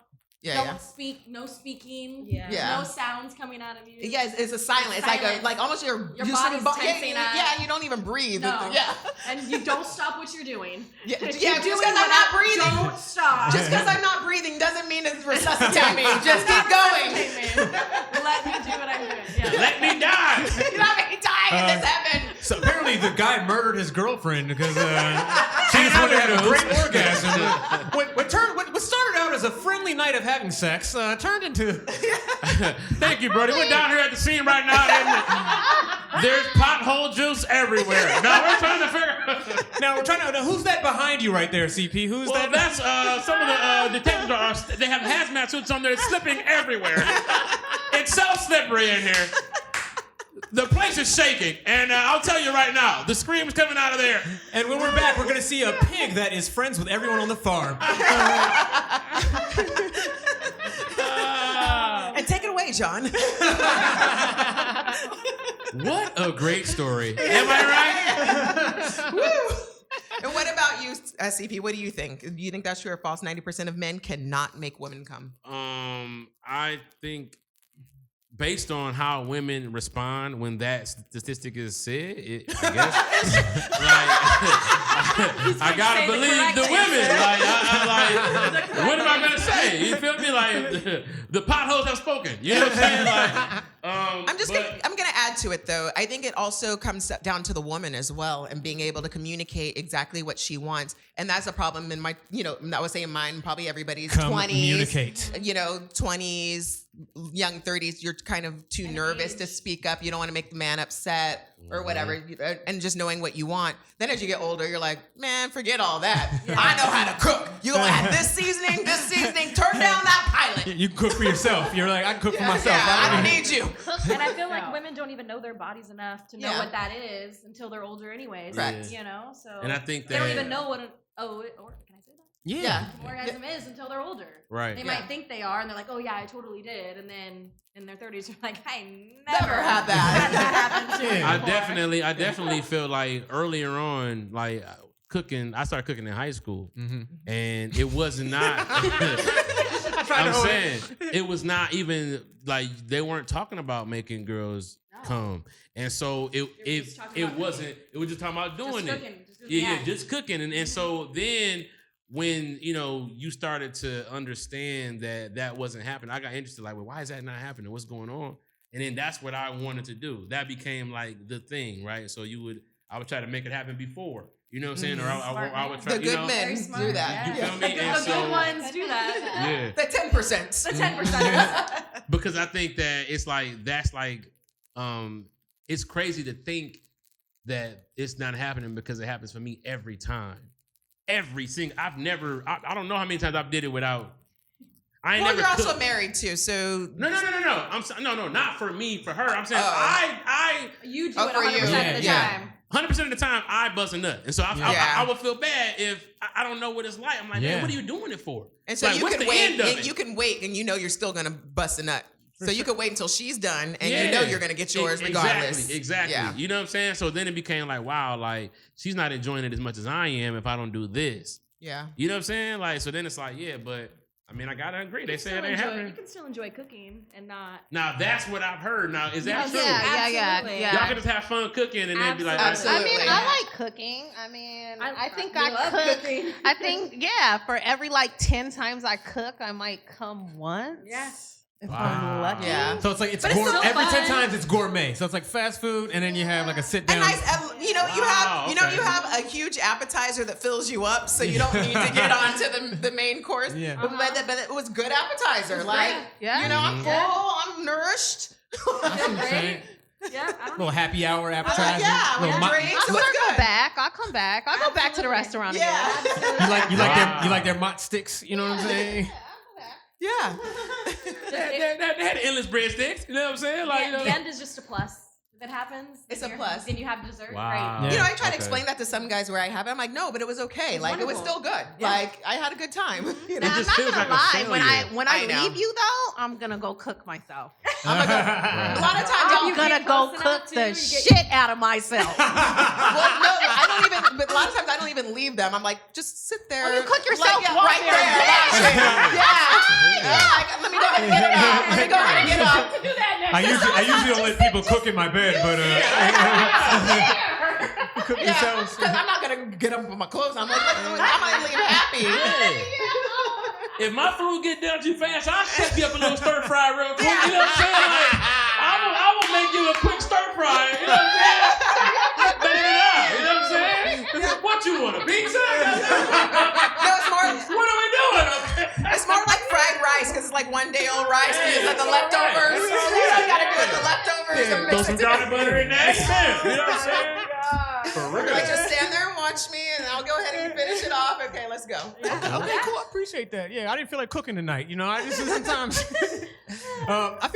Yeah. Don't speak. No speaking. Yeah. Yeah. No sounds coming out of you. Yeah, it's a silent. It's silent. like almost your body's tensing up. Yeah, you don't even breathe. No. Yeah. And you don't stop what you're doing. Yeah, If yeah, you're just doing 'cause I'm what not breathing. Don't stop. Just because I'm not breathing doesn't mean it's resuscitate me. Just keep going. Let me do what I'm doing. Yeah. Let me die. You let me die in this heaven. So apparently the guy murdered his girlfriend because she just wanted to have a great orgasm. What started out as a friendly night of having sex turned into. Thank you, Brody. We're down here at the scene right now, and there's pothole juice everywhere. Now we're trying to figure. Now who's that behind you right there, CP? Who's Well, that? that's some of the detectives they have hazmat suits on there, slipping everywhere. It's so slippery in here. The place is shaking, and I'll tell you right now, the scream's coming out of there. And when we're back, we're going to see a pig that is friends with everyone on the farm. And take it away, John. What a great story. Am I right? Woo. And what about you, CP? What do you think? Do you think that's true or false? 90% of men cannot make women come. I think based on how women respond when that statistic is said, I guess, I gotta say the believe correct the women. answer. Like, what am I gonna say? You feel me? Like, the potholes have spoken. You know what I'm saying? Like, I'm gonna add to it though. I think it also comes down to the woman as well and being able to communicate exactly what she wants. And that's a problem in my, I would say in mine, probably everybody's 20s. Communicate. 20s, young 30s, you're kind of too nervous to speak up. You don't want to make the man upset or whatever. And just knowing what you want. Then as you get older, you're like, man, forget all that. I know how to cook. You don't add this seasoning, turn down that pilot. You cook for yourself. You're like, I can cook for myself. Yeah, I don't need you. And I feel like women don't even know their bodies enough to know Yeah. what that is until they're older anyways. Correct. So and I think they don't that- even know what or can I say that? Yeah. Orgasm is until they're older. Right. They Yeah. might think they are, and they're like, "Oh yeah, I totally did," and then in their 30s, they're like, "I Never had that. had that happen to me I before." definitely feel like earlier on, like cooking. I started cooking in high school, and it was not. I'm saying it was not even like they weren't talking about making girls come, and so it wasn't. It was just talking about doing Just it. cooking, just Yeah, just cooking, and so then when you started to understand that wasn't happening, I got interested. Like, well, why is that not happening? What's going on? And then that's what I wanted to do. That became like the thing, right? So I would try to make it happen before. You know what I'm saying? Or I would try. The good men Very do smart, that. You feel me? The And good ones do that. Yeah. The 10%. The 10%. Because I think that it's like that's like it's crazy to think that it's not happening because it happens for me every time. Every single, I don't know how many times I've did it without. I ain't never you're also cooked. married too, so No. No, not for me, for her. I'm saying You do Oh, it for 100% you. of the Yeah. time. 100% of the time I bust a nut. And so Yeah. I would feel bad if I don't know what it's like. I'm like, man, what are you doing it for? And so like, you what's can the end of wait. it? You can wait, and you know you're still gonna bust a nut. So you can wait until she's done, and you know you're gonna get yours regardless. Exactly. Yeah. You know what I'm saying? So then it became like, wow, like she's not enjoying it as much as I am if I don't do this. Yeah. You know what I'm saying? Like, so then it's like, yeah, but I mean, I gotta agree. They say it ain't happening. You can still enjoy cooking and not. Now that's what I've heard. Now is that true? Absolutely. Y'all can just have fun cooking and then be like, Absolutely. I mean, I like cooking. I mean, I think I love cook. cooking. I think, for every like 10 times I cook, I might come once. Yeah. If I'm lucky. Yeah. So it's like But it's still every 10 fun. times it's gourmet. So it's like fast food, and then you have like a sit down. And nice, you have a huge appetizer that fills you up, so you don't need to get onto the main course. Yeah. But it was good appetizer. Like, Yeah. you know, I'm full, I'm nourished. Great. Yeah, I don't Little happy hour appetizer. Yeah, Little with drinks. I'll It was circle good. back. I'll come back. I'll go back to the restaurant Yeah. again. You like their mott sticks. You know what I'm saying? Yeah. they had endless breadsticks. You know what I'm saying? Like, the end is just a plus. If it happens, It's then a plus. Then you have dessert. Wow. Great. You know, I try to explain that to some guys where I have it. I'm like, no, but it was okay. Like, it was still good. Like, I had a good time. You know? Now, I'm just not feels gonna like a lie. When I I know. leave you though, I'm gonna go cook myself. A lot of times, I'm gonna go cook the shit out of myself. well, no, I don't even. But a lot of times, I don't even leave them. I'm like, just sit there. Oh, you cook yourself like, while right you're there. there. Yeah. Like, let me go ahead and get it up. Let me go ahead and get it up. I usually don't let people cook in my bed, but cook yourselves. Because I'm not gonna get up with my clothes. I'm like, I'm gonna leave happy. if my food get done too fast, I'll set you up a little stir fry real quick. You know what I'm saying? Like, I will make you a quick stir fry. You know what I'm saying? Better it out. You know what I'm saying? What you want, a pizza? No, it's more. What are we doing? It's more like fried rice because it's like 1 day old rice. And it's like the leftovers. Right. You gotta do it the leftovers. and Throw mix some it together. garlic butter in there. You know what I'm saying? For real. Like, just stand there and watch me, and I'll go ahead and finish it off. Okay, let's go. Okay, cool. I appreciate that. Yeah, I didn't feel like cooking tonight. You know, I just sometimes. I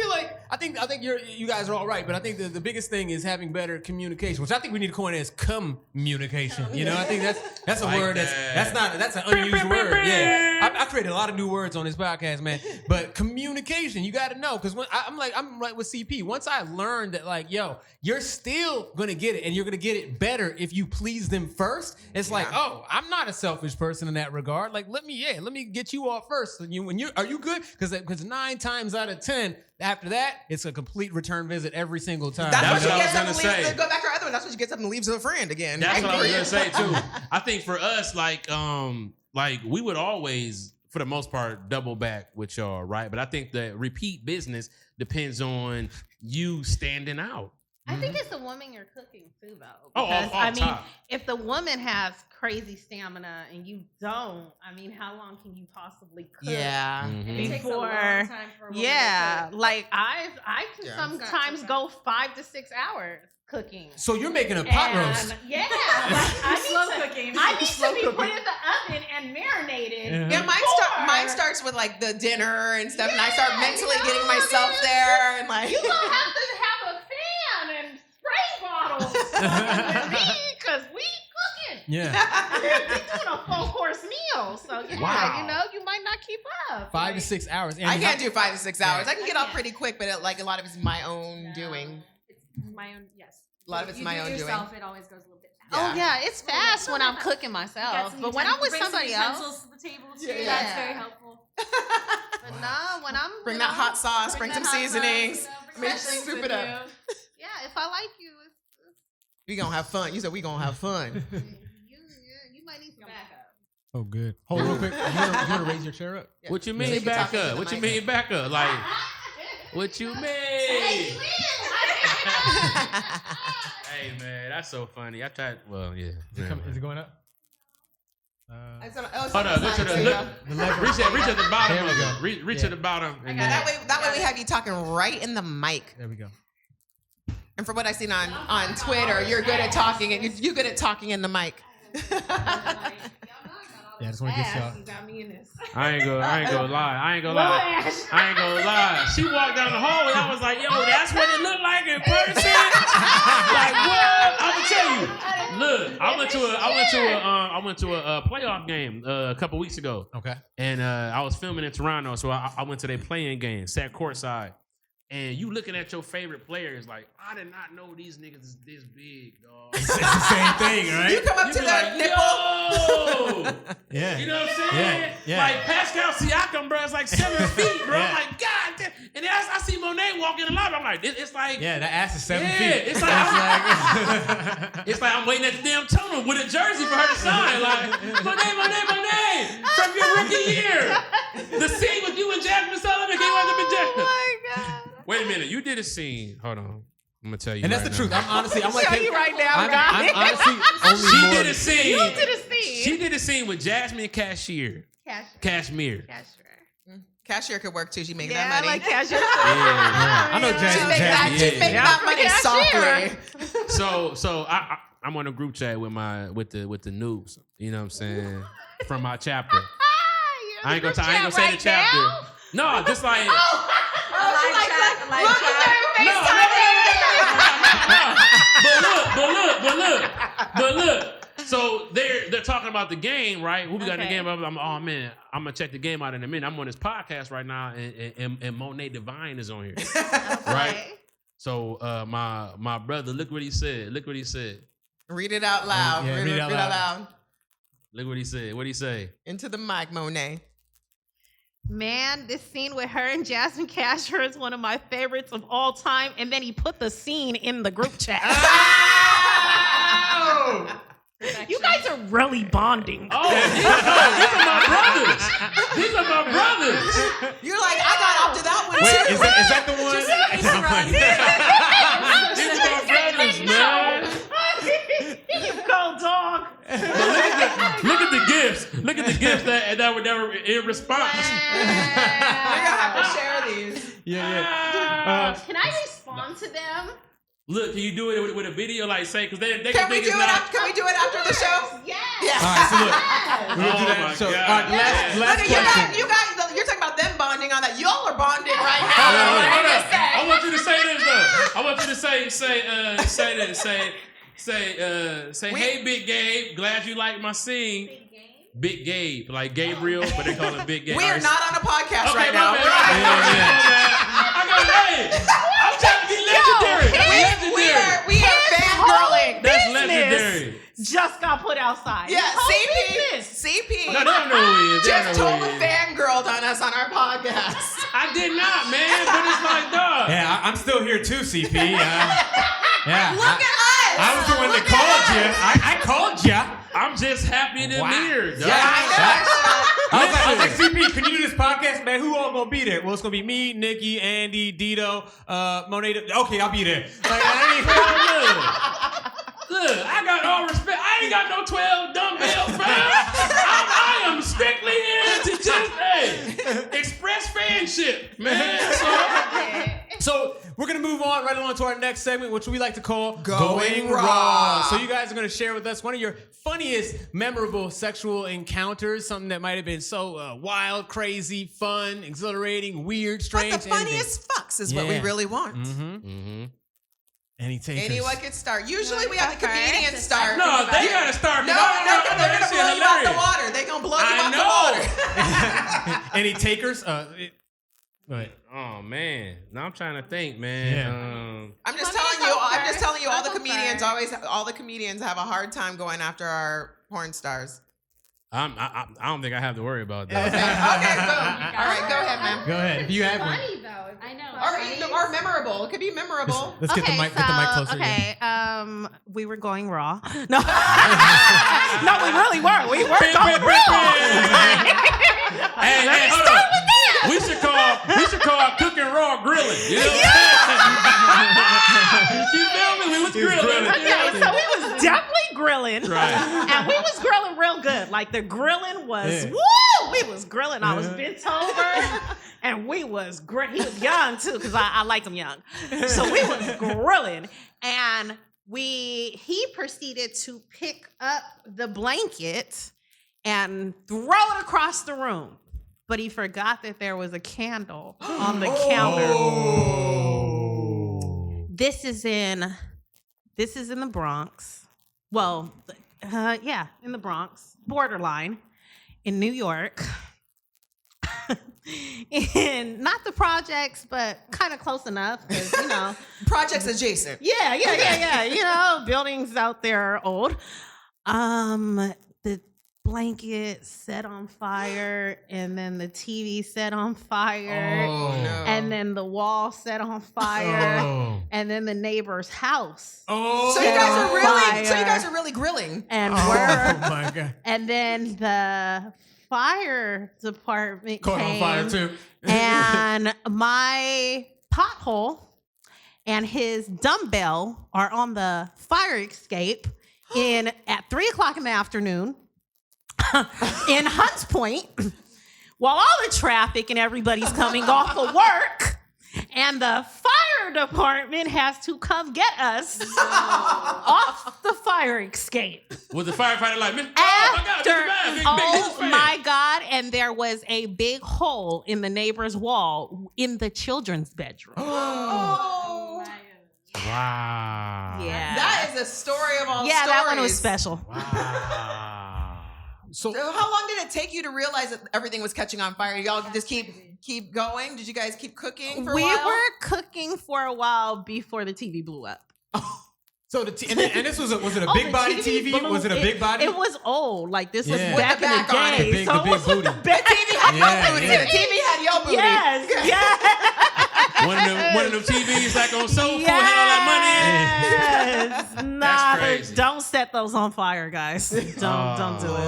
think you guys are all right, but I think the biggest thing is having better communication, which I think we need to coin as communication. You know, I think that's a Like word that. that's an unused word. Yeah, I created a lot of new words on this podcast, man. But communication, you got to know, because I'm like with CP. Once I learned that, like, yo, you're still gonna get it, and you're gonna get it better if you please them first. It's like, oh, I'm not a selfish person in that regard. Like, let me get you off first. And are you good? Because 9 times out of 10, after that, it's a complete return visit every single time. That's what what I she was gets up gonna and leaves. say. Go back to her other one. That's what she gets up and leaves her friend again. That's what I was Angry. gonna say too. I think for us, like we would always, for the most part, double back with y'all, right? But I think the repeat business depends on you standing out. I think it's the woman you're cooking too, though. Oh, Because, off top. if the woman has crazy stamina and you don't, I mean, how long can you possibly cook? Yeah. It takes a long Before, time for a woman to cook. like I can Yeah. sometimes go 5 to 6 hours cooking. So you're making a pot roast. Yeah, like, I Slow need to, cooking. I need Slow to be cooking. put in the oven and marinated. Yeah, mine starts with like the dinner and stuff, and I start mentally getting myself there and like. You gonna have to have a fan and spray bottles with me because we cooking. Yeah. We doing a full course meal, so yeah, Wow. you might not keep up. 5 to 6 hours. And I you can't have- do 5 to 6 hours. I can get I off can't. pretty quick, but a lot of it's my own doing. It's my own, yes. A lot of it's You my do own doing. yourself, it always goes a little bit fast. Oh yeah, it's fast when I'm cooking Got myself, some but when I'm with bring some somebody else, utensils to the table too. Yeah. That's very helpful. but no, when I'm Bring that hot sauce, bring some that hot sauce, seasonings. bring Make some soup drinks it with up. yeah, if I like you, We gonna have fun. You said we gonna have fun. you might need some backup. Oh, good. Hold on real quick. You want to raise your chair up? Yeah. What you So mean you can back talk into up? the What you mic. mean back up? Like, what you mean? Hey man, that's so funny. I tried. Well, yeah. Is it going up? Hold on, go to reach at the bottom. There we go. Reach at the bottom. And then, That way we have you talking right in the mic. There we go. And from what I've seen on Twitter, you're good at talking. You're good at talking in the mic. Yeah, I just want to get y'all. You got me in this. I ain't gonna lie. She walked down the hallway. I was like, yo, that's what it looked like in person. Like, what? I'm gonna tell you. Look, I went to a playoff game a couple weeks ago. Okay. And I was filming in Toronto, so I went to their playing game, sat courtside. And you looking at your favorite players like, I did not know these niggas is this big, dog. It's the same thing, right? You come up to the like, nipple. yo! Yeah. You know what I'm saying? Yeah. Like Pascal Siakam, bro, it's like 7 feet, bro. Yeah. I'm like, God damn. And then I see Monet walk in the lobby. I'm like, it's like. Yeah, that ass is 7 feet. It's like, it's like I'm waiting at the damn tunnel with a jersey for her to sign. Like, Monet, from your rookie year. The scene with you and Jasmine Sullivan came out of Jasmine. Oh my God. Wait a minute, you did a scene. Hold on. I'm gonna tell you. And that's right the truth. now. I'm honestly, I'm like, Show you right now, I'm guys. honestly only She more did a scene. You did a scene. She did a scene with Jasmine Cashmere. Cashmere. Cashier could work too. She makes Yeah, that I money. like cashier. I know She make that money softly. So I'm on a group chat with the noobs. You know what I'm saying? From my chapter. I ain't gonna say the chapter. No, just like. But look. So they're talking about the game, right? Who we got in the game? Oh man, I'm gonna check the game out in a minute. I'm on this podcast right now, and Moné Divine is on here, right? So my brother, look what he said. Read it out loud. Yeah, read it out loud. Look what he said. What'd he say? Into the mic, Monet. Man, this scene with her and Jasmine Casher is one of my favorites of all time. And then he put the scene in the group chat. You guys are really bonding. Oh, these are my brothers. You're like, I got up to that one Wait, too. is that the one? These are my brothers, man. You go, dog. Look at the gifts. Look at the gifts that were never in response. We're gonna have to share these. Yeah. Can I respond to them? Look, can you do it with a video, like say, because they Can we think do it's it? not. Can we do it after the show? Yes. Yeah. All right, so look, we're gonna do Oh that. my So, God. all right, last Look, question. you guys, you're talking about them bonding on that. Y'all are bonding right now. Hold on. I want you to say this though. I want you to say, hey, Big Gabe, glad you like my scene. Big Gabe, like Gabriel, but they call him Big Gabe. We are not on a podcast right my now. bad. I got it. I'm trying to be legendary. We are fangirling. That's legendary. Just got put outside. Yeah, Who is this? CP. No, they don't know who he is. Just totally fangirled on us on our podcast. I did not, man. But it's like, dog. Yeah, I'm still here too, CP. Yeah. Look at us. I was the one that called you. I called you. I'm just happy to be here, dog. Yeah, I I was like, CP, can you do this podcast, man? Who all gonna be there? Well, it's gonna be me, Nikki, Andy, Dito, Monet. Okay, I'll be there. Like, Look, I got all respect. I ain't got no 12 dumbbells, bro. I am strictly here to just express fanship, man. So we're gonna move on right along to our next segment, which we like to call Going Raw. So you guys are gonna share with us one of your funniest, memorable sexual encounters, something that might have been so wild, crazy, fun, exhilarating, weird, strange. But the funniest fucks is what we really want. Any takers? Anyone can start. Usually we have the comedians start. No, they gotta start. No, they're gonna blow you out the water. They're gonna blow you out the water. Any takers? Go ahead. Oh man, now I'm trying to think, man. Yeah. I'm just telling you. All the comedians have a hard time going after our porn stars. I don't think I have to worry about that. Okay, boom. All right, go ahead, man. Go ahead. If you have one. Funny though. I know. Or memorable. It could be memorable. Let's get the mic closer. Okay, we were going raw. No, no, we really were. We were going raw. Hey, hold on. We should call cooking raw grilling. You know? You feel me? We was grilling. Okay, so we was definitely grilling. Right. And we was grilling real good. Like the grilling was, woo! We was grilling. I was bent over. and we was great. He was young too, because I like him young. So we was grilling, and he proceeded to pick up the blanket and throw it across the room. But he forgot that there was a candle on the counter. This is in the Bronx. Well, in the Bronx, borderline, in New York. In not the projects, but kind of close enough, because Projects adjacent. Yeah. Buildings out there are old. The blanket set on fire, and then the TV set on fire, and then the wall set on fire, and then the neighbor's house. So you guys are really grilling. And my God. And then the fire department Caught came, on fire too. and my pothole and his dumbbell are on the fire escape at 3:00 in the afternoon in Hunts Point, while all the traffic and everybody's coming off of work, and the fire department has to come get us off the fire escape. Was the firefighter like, Oh my God, and there was a big hole in the neighbor's wall in the children's bedroom. Wow. Yeah. That is a story of all stories. Yeah, that one was special. Wow. So how long did it take you to realize that everything was catching on fire? Y'all just keep going? Did you guys keep cooking for a while? We were cooking for a while before the TV blew up. So and this was it a big body TV? Was it a big body? It was old. Like this was Yeah. back in With the the back on day. it. So The it big was with booty. the back. The TV had Yeah, your booty. yeah. The TV had your booty. Yes. One of them TVs like on Soul Food had all that money in it. Yes. crazy. Don't set those on fire, guys. Don't do it. Don't do it.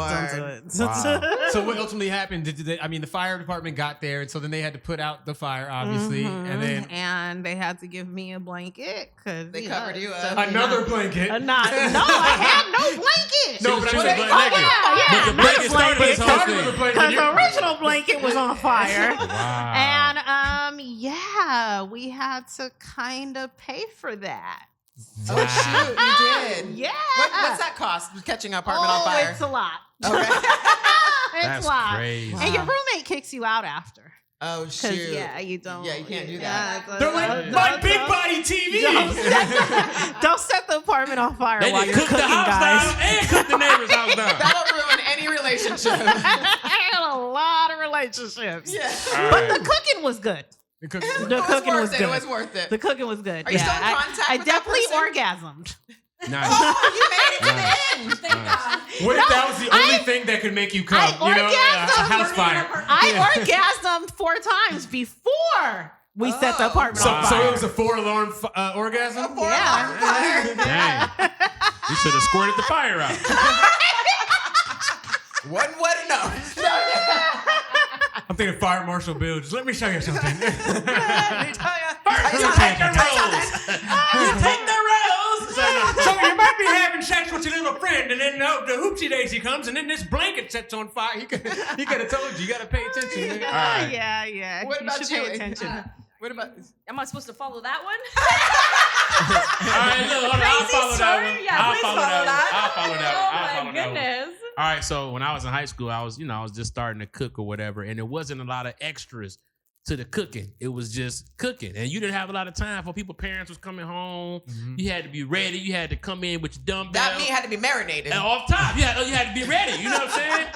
Wow. So what ultimately happened? The fire department got there, and so then they had to put out the fire, obviously, and they had to give me a blanket because They covered you up. then another blanket. No, I had no blanket. No, but She was I'm butt saying- naked. yeah, But the blanket started this whole Started with a thing. blanket. Because the original blanket was on fire. Wow. And we had to kind of pay for that. Oh, shoot, you did. Yeah. What's that cost? Catching an apartment on fire? It's a lot. Okay. It's That's a lot. crazy. And your roommate kicks you out after. Oh, Because, shoot. you don't. Yeah, you can't do that. They're like, my big body TV. Don't set the apartment on fire They while did you're cook the cooking, house guys. down and cook the neighbor's house down. That'll ruin any relationship. I had a lot of relationships. Yeah. But the cooking was good. The cook- The It was cooking was worth it. good. It was worth it. The cooking was good. Are you still in contact I with that definitely person? orgasmed. Nice. Oh, you made it to the end. Thank God. What if that was the only thing that could make you come? I orgasmed. A house fire. I orgasmed 4 times before we set the apartment on So fire. it was a 4-alarm orgasm? Yeah. Dang. You should have squirted the fire out. Wasn't wet enough. I'm thinking Fire Marshal Bill. Just let me show you something. Let me tell ya. You take the rolls. You take the rolls. So you might be having sex with your little friend, and then the hoopsie daisy comes, and then this blanket sets on fire. He could have told you. You got to pay attention. Man. All right. Yeah. What about should you? pay attention. What about? Am I supposed to follow that one? All right, look, hold on. I'll Crazy follow that story? one. Yeah, I'll please follow follow that. that. I'll follow that. Oh I'll my follow that one. goodness. All right, so when I was in high school, I was just starting to cook or whatever, and there wasn't a lot of extras to the cooking. It was just cooking, and you didn't have a lot of time for people. Parents was coming home. You had to be ready. You had to come in with your dumbbells. That meat had to be marinated. And off top, you had to be ready. You know what I'm saying?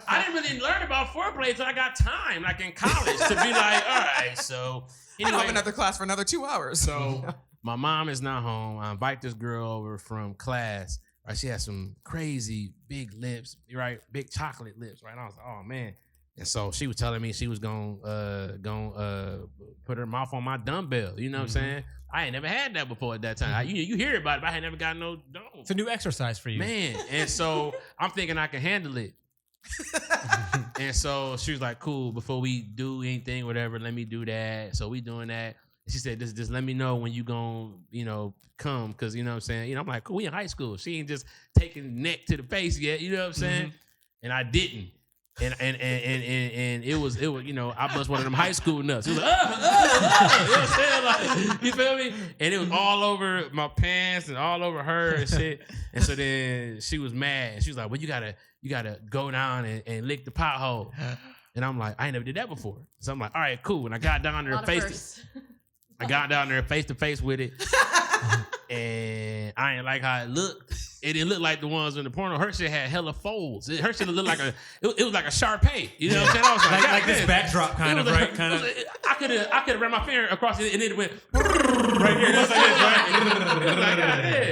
I didn't really learn about foreplay until I got time, like in college, to be like, all right, so I don't have anyway. another class for another 2 hours. So my mom is not home. I invite this girl over from class. Right, she has some crazy big lips, right? Big chocolate lips, right? And I was like, oh man. And so she was telling me she was gonna put her mouth on my dumbbell. You know what I'm saying? I ain't never had that before at that time. You hear about it, but I ain't never got no dome. It's a new exercise for you. Man. And so I'm thinking I can handle it. And so she was like, cool, before we do anything, whatever, let me do that. So we doing that. She said, just let me know when you gon' come, because you know what I'm saying. I'm like, cool, we in high school. She ain't just taking neck to the face yet, you know what I'm saying? And I didn't. And it was you know, I bust one of them high school nuts. It was like, you know what I'm saying? Like, you feel me? And it was all over my pants and all over her and shit. And so then she was mad. She was like, well, you gotta go down and lick the pothole. And I'm like, I ain't never did that before. So I'm like, all right, cool. And I got down there face to face with it. And I ain't like how it looked. It didn't look like the ones in the porno. Her shit had hella folds. Her shit looked like it was like a Sharpay. You know what I'm saying? I was like this backdrop kind of, right? Kind of. I could have ran my finger across it and it went right here. Just like this,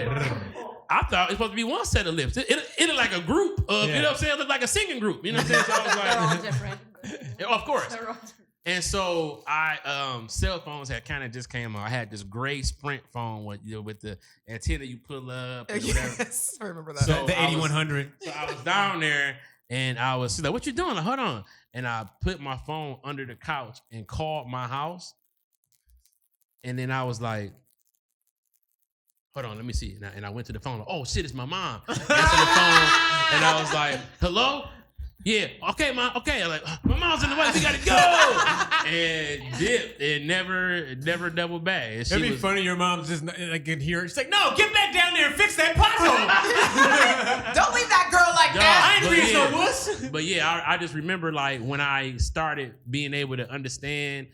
right? I thought it was supposed to be one set of lips. It looked like a group of, you know what I'm saying? It looked like a singing group. You know what I'm saying? So I was like, They're all different. Of course. They're all different. And so cell phones had kind of just came out. I had this gray Sprint phone with the antenna you pull up and whatever. Yes, I remember that. So the 8100. So I was down there and she's like, what you doing? Like, hold on. And I put my phone under the couch and called my house. And then I was like, hold on, let me see. And I went to the phone. Like, oh shit, it's my mom. Answered the phone, and I was like, hello? Yeah, okay, mom. Okay, I'm like, my mom's in the way. We gotta go. And dipped and never double back. And It'd be funny. Your mom's just I can hear it. She's like, no, get back down there and fix that pothole. Don't leave that girl like that. I ain't being so wuss. But yeah, I just remember like when I started being able to understand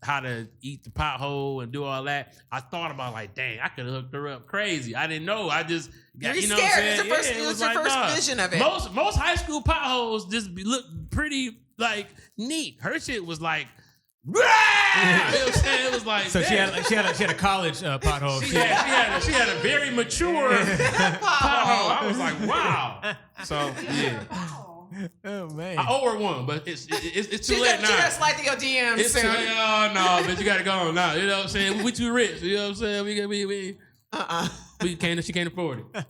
how to eat the pothole and do all that, I thought about like, dang, I could have hooked her up crazy. I didn't know. I just got, You're you know scared. what I'm saying? It was your first vision of it. Most high school potholes just look pretty like neat. Her shit was like, you know what I'm saying? It was like, so she had a college pothole. She had a very mature pothole. I was like, wow. So yeah. Oh man, I owe her one, but it's too late now. She's gonna slide to your DMs It's soon. too late. Oh no, but you gotta go on now. You know what I'm saying? We too rich. You know what I'm saying? We can't. She can't afford it.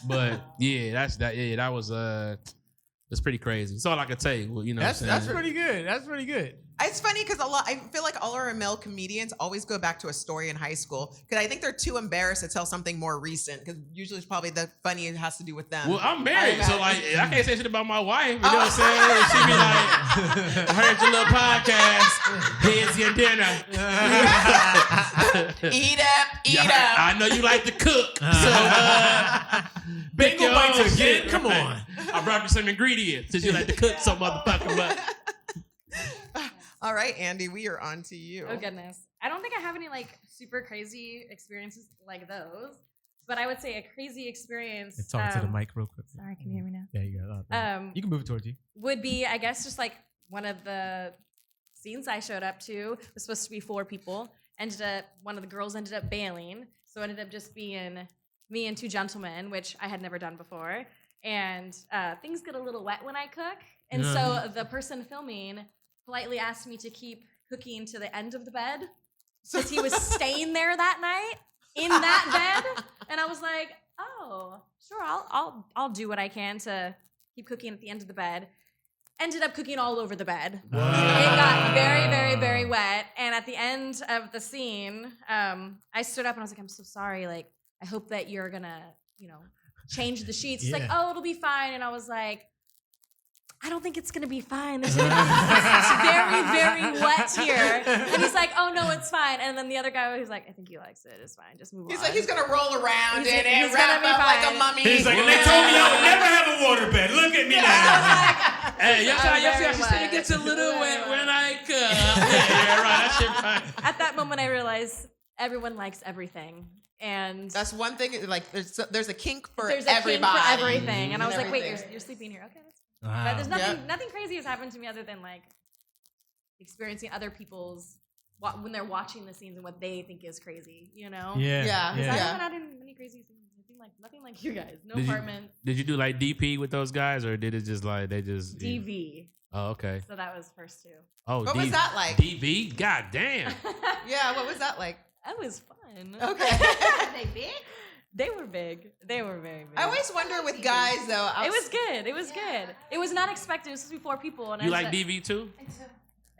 But yeah, that was that's pretty crazy. That's all I could tell you. Well, you know, that's pretty good. That's pretty good. It's funny because I feel like all our male comedians always go back to a story in high school because I think they're too embarrassed to tell something more recent because usually it's probably the funny it has to do with them. Well, I'm married, so like I can't say shit about my wife. You know what I'm saying? She be like, I heard your little podcast. Here's your dinner. Eat up. I know you like to cook. So Bingo bites again. Come on. I brought you some ingredients since you like to cook some motherfucker. But all right, Andy, we are on to you. Oh goodness, I don't think I have any like super crazy experiences like those, but I would say a crazy experience. Talk to the mic real quick. Sorry, can you hear me now? Yeah, you got. You can move it towards you. Would be, I guess, just like one of the scenes I showed up to was supposed to be 4 people. One of the girls ended up bailing, so it ended up just being me and 2 gentlemen, which I had never done before. And things get a little wet when I cook, and so the person filming politely asked me to keep cooking to the end of the bed since he was staying there that night in that bed. And I was like, oh, sure, I'll do what I can to keep cooking at the end of the bed. Ended up cooking all over the bed. Wow. It got very, very, very wet. And at the end of the scene, I stood up and I was like, I'm so sorry. Like, I hope that you're gonna, change the sheets. He's like, oh, it'll be fine. And I was like, I don't think it's gonna be fine. It's very, very wet here. And he's like, oh no, it's fine. And then the other guy was like, I think he likes it. It's fine. Just move on. He's like, he's gonna roll around in it, he's wrap gonna be up like fine. a mummy. He's like, and they told me I would never have a water bed. Look at me now. Hey, y'all she said it gets a little wet when I cook. Yeah, right. That shit fine. At that moment, I realized everyone likes everthing. And that's one thing. Like, there's a kink for there's everybody. A kink for everything. And I was like, wait, you're sleeping here? Okay, that's fine. Wow. But there's nothing crazy has happened to me other than like experiencing other people's when they're watching the scenes and what they think is crazy. Yeah. I haven't had any crazy scenes. Nothing like you guys. No apartment. Did you do like DP with those guys, or did it just like they just DV? Oh, okay. So that was first 2. Oh, what was that like? DV? God damn. Yeah, what was that like? That was fun. Okay. They big? They were big. They were very big. I always wonder with guys though. It was good. It was good. It was not expected. It was supposed to be 4 people. And you like DV too?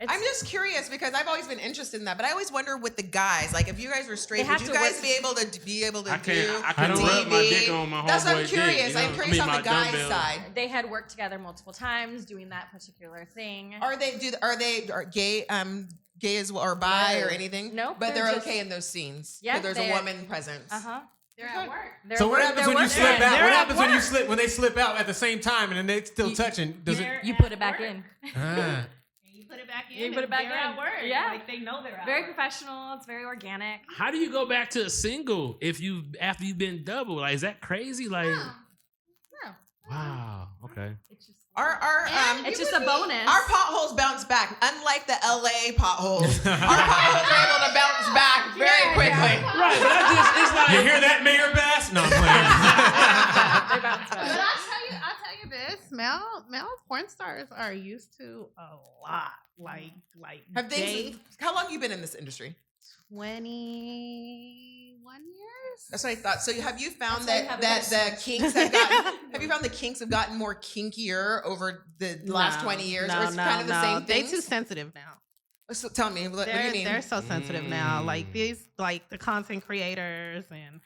I'm just curious because I've always been interested in that, but I always wonder with the guys, like if you guys were straight, would you guys be able to I do? I can't rub my dick on my homeboy. That's what I'm curious. Dick, I'm curious on the guys' dumbbell. side. They had worked together multiple times doing that particular thing. Are they gay as well or bi or anything? No, but they're just, okay in those scenes. Yeah, there's a woman present. They're at work. So what happens when you slip out? They're What at happens when work. when they slip out at the same time and then they still touching? Does it? You put it back in. Ah. You put it back in. You put it back they're in. At work. Yeah, like they know they're at very work. professional. It's very organic. How do you go back to a single after you've been double? Like, is that crazy? Like, No. wow. Okay. It's just It's just a bonus. Our potholes bounce back, unlike the LA potholes. Our potholes are able to bounce back very quickly. Right, but it's like You hear that, Mayor Bass? No, I'm playing. They bounce back. But I'll tell you this: male porn stars are used to a lot. Like Have they? How long have you been in this industry? 21 years. That's what I thought. So have you found That's that why you have the kinks have gotten? Have you found the kinks have gotten more kinkier over the last 20 years, or it's kind of the same They thing? too sensitive now. So tell me, what do you mean? They're so sensitive now. Like the content creators and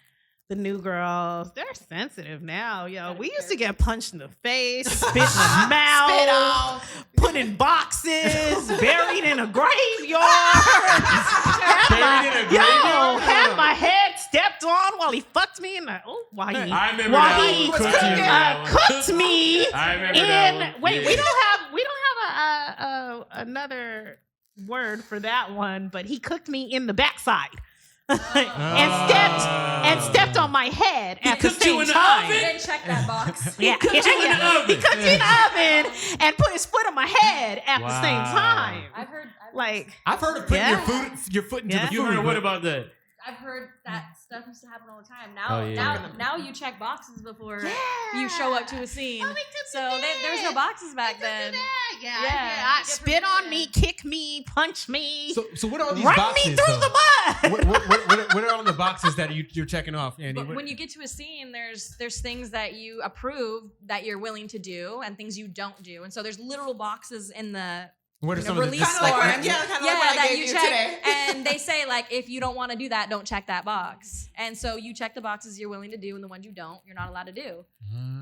the new girls, they're sensitive now. Yo, we used to get punched in the face, spit in the mouth, Spit out. put in boxes, buried in a graveyard. Had my head stepped on while he fucked me in the while he I remember that he one. cooked me. I remember that one. Wait, Yeah. we don't have another word for that one, but he cooked me in the backside. and stepped on my head at the cooked you same in the time. oven? Then check that box. Yeah, cooked you in the oven. He cooked me in the oven and put his foot on my head at the same time. I've heard I've heard of putting your foot into the food. You heard what about that? I've heard that stuff used to happen all the time. Oh, yeah. Now you check boxes before you show up to a scene. There's no boxes back then. Yeah. Spit on me, kick me, punch me. So what are all these run boxes? me through the mud. What are all the boxes that you're checking off, Andy? But when you get to a scene, there's things that you approve that you're willing to do and things you don't do. And so there's literal boxes in the What are some of the release Kind of like form. what I that gave you you check, today. and they say like if you don't want to do that, don't check that box. And so you check the boxes you're willing to do, and the ones you don't, you're not allowed to do.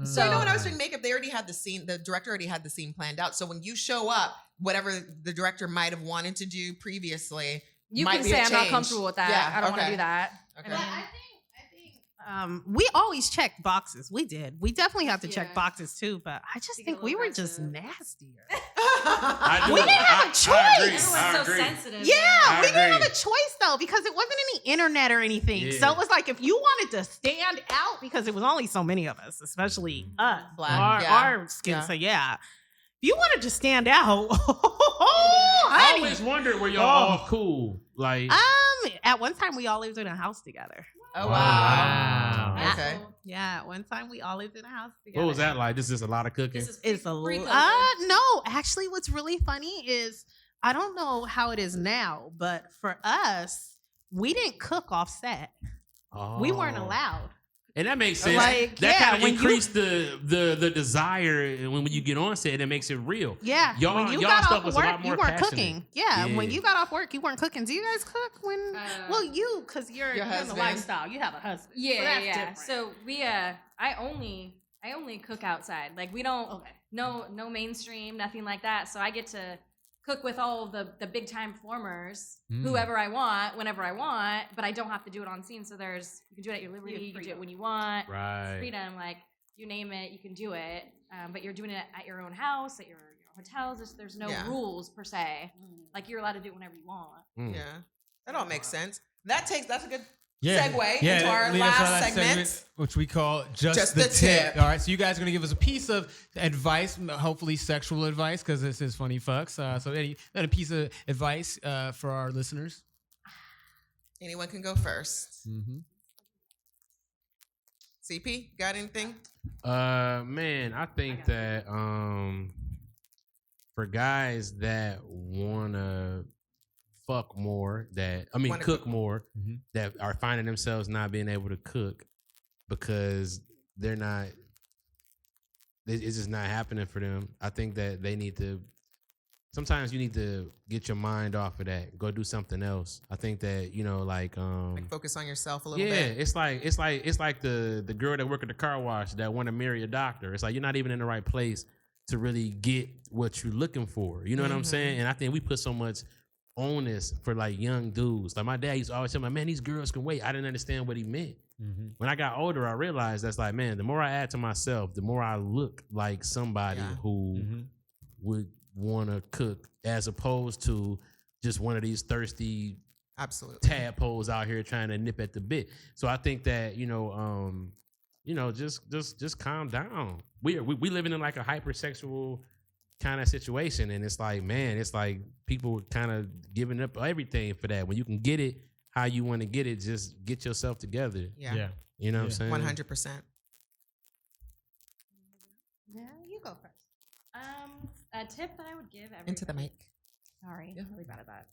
So you know when I was doing makeup, they already had the scene. The director already had the scene planned out. So when you show up, whatever the director might have wanted to do previously, You might can be say a I'm not change. comfortable with that. Yeah, I don't want okay. to do that. Okay. But I think we always checked boxes. We did. We definitely have to check boxes too. But I just get think a we little were just aggressive. nastier. We didn't have a choice. Everyone's so sensitive. Yeah, we didn't have agree. a choice though because it wasn't any internet or anything. Yeah. So it was like if you wanted to stand out because it was only so many of us, especially us, Black, our skin. yeah. So yeah, if you wanted to stand out, I honey. always wondered were y'all all cool. Like, At one time we all lived in a house together. Oh wow. Okay. Yeah, at one time we all lived in a house together. What was that like? This is a lot of cooking. This is It's a pre-COVID. no. Actually, what's really funny is I don't know how it is now, but for us, we didn't cook off set. We weren't Oh. allowed. And that makes sense. Like, that yeah, kind of when you- increased the desire when you get on set. It makes it real. Yeah, Y'all- when you y'all got stuff off was a work, lot more you weren't passionate. cooking. Yeah, Yeah. when you got off work, you weren't cooking. Do you guys cook when? Well, you because you're in the husband. lifestyle. You have a husband. Yeah, so that's yeah. different. So we I only cook outside. Like we don't no mainstream, nothing like that. So I get to cook with all the big time performers, whoever I want, whenever I want, but I don't have to do it on scene. So you can do it at your liberty, you can do it when you want. Right. It's freedom, like you name it, you can do it. But you're doing it at your own house, at your hotels. There's no Yeah. rules per se. Like you're allowed to do it whenever you want. Yeah. That all makes sense. That's a good Yeah. segue Yeah, into our lead us to last segment. which we call Just Just the the Tip. Tip. All right, so you guys are going to give us a piece of advice, hopefully sexual advice, because this is Funny Fux. So a piece of advice for our listeners. Anyone can go first. Mm-hmm. CP, got anything? Man, I think that for guys that wanna fuck more, Wanna cook more, Mhm. that are finding themselves not being able to cook because they're not. It's just not happening for them. I think that they need to sometimes you need to get your mind off of that. Go do something else. I think that, like focus on yourself a little yeah, bit. it's like the girl that work at the car wash that want to marry a doctor. It's like you're not even in the right place to really get what you're looking for. You know what I'm saying? And I think we put so much onus for like young dudes. Like my dad used to always tell me, man, these girls can wait. I didn't understand what he meant. When I got older, I realized that's like, man, the more I add to myself, the more I look like somebody who would want to cook, as opposed to just one of these thirsty tadpoles out here trying to nip at the bit. So I think that just calm down. We living in like a hypersexual kind of situation, and it's like, man, it's like people kind of giving up everything for that. When you can get it how you want to get it, just get yourself together. Yeah. You know what I'm saying? 100%. Yeah, you go first. A tip that I would give everybody. Into the mic. Sorry, I'm really bad at that.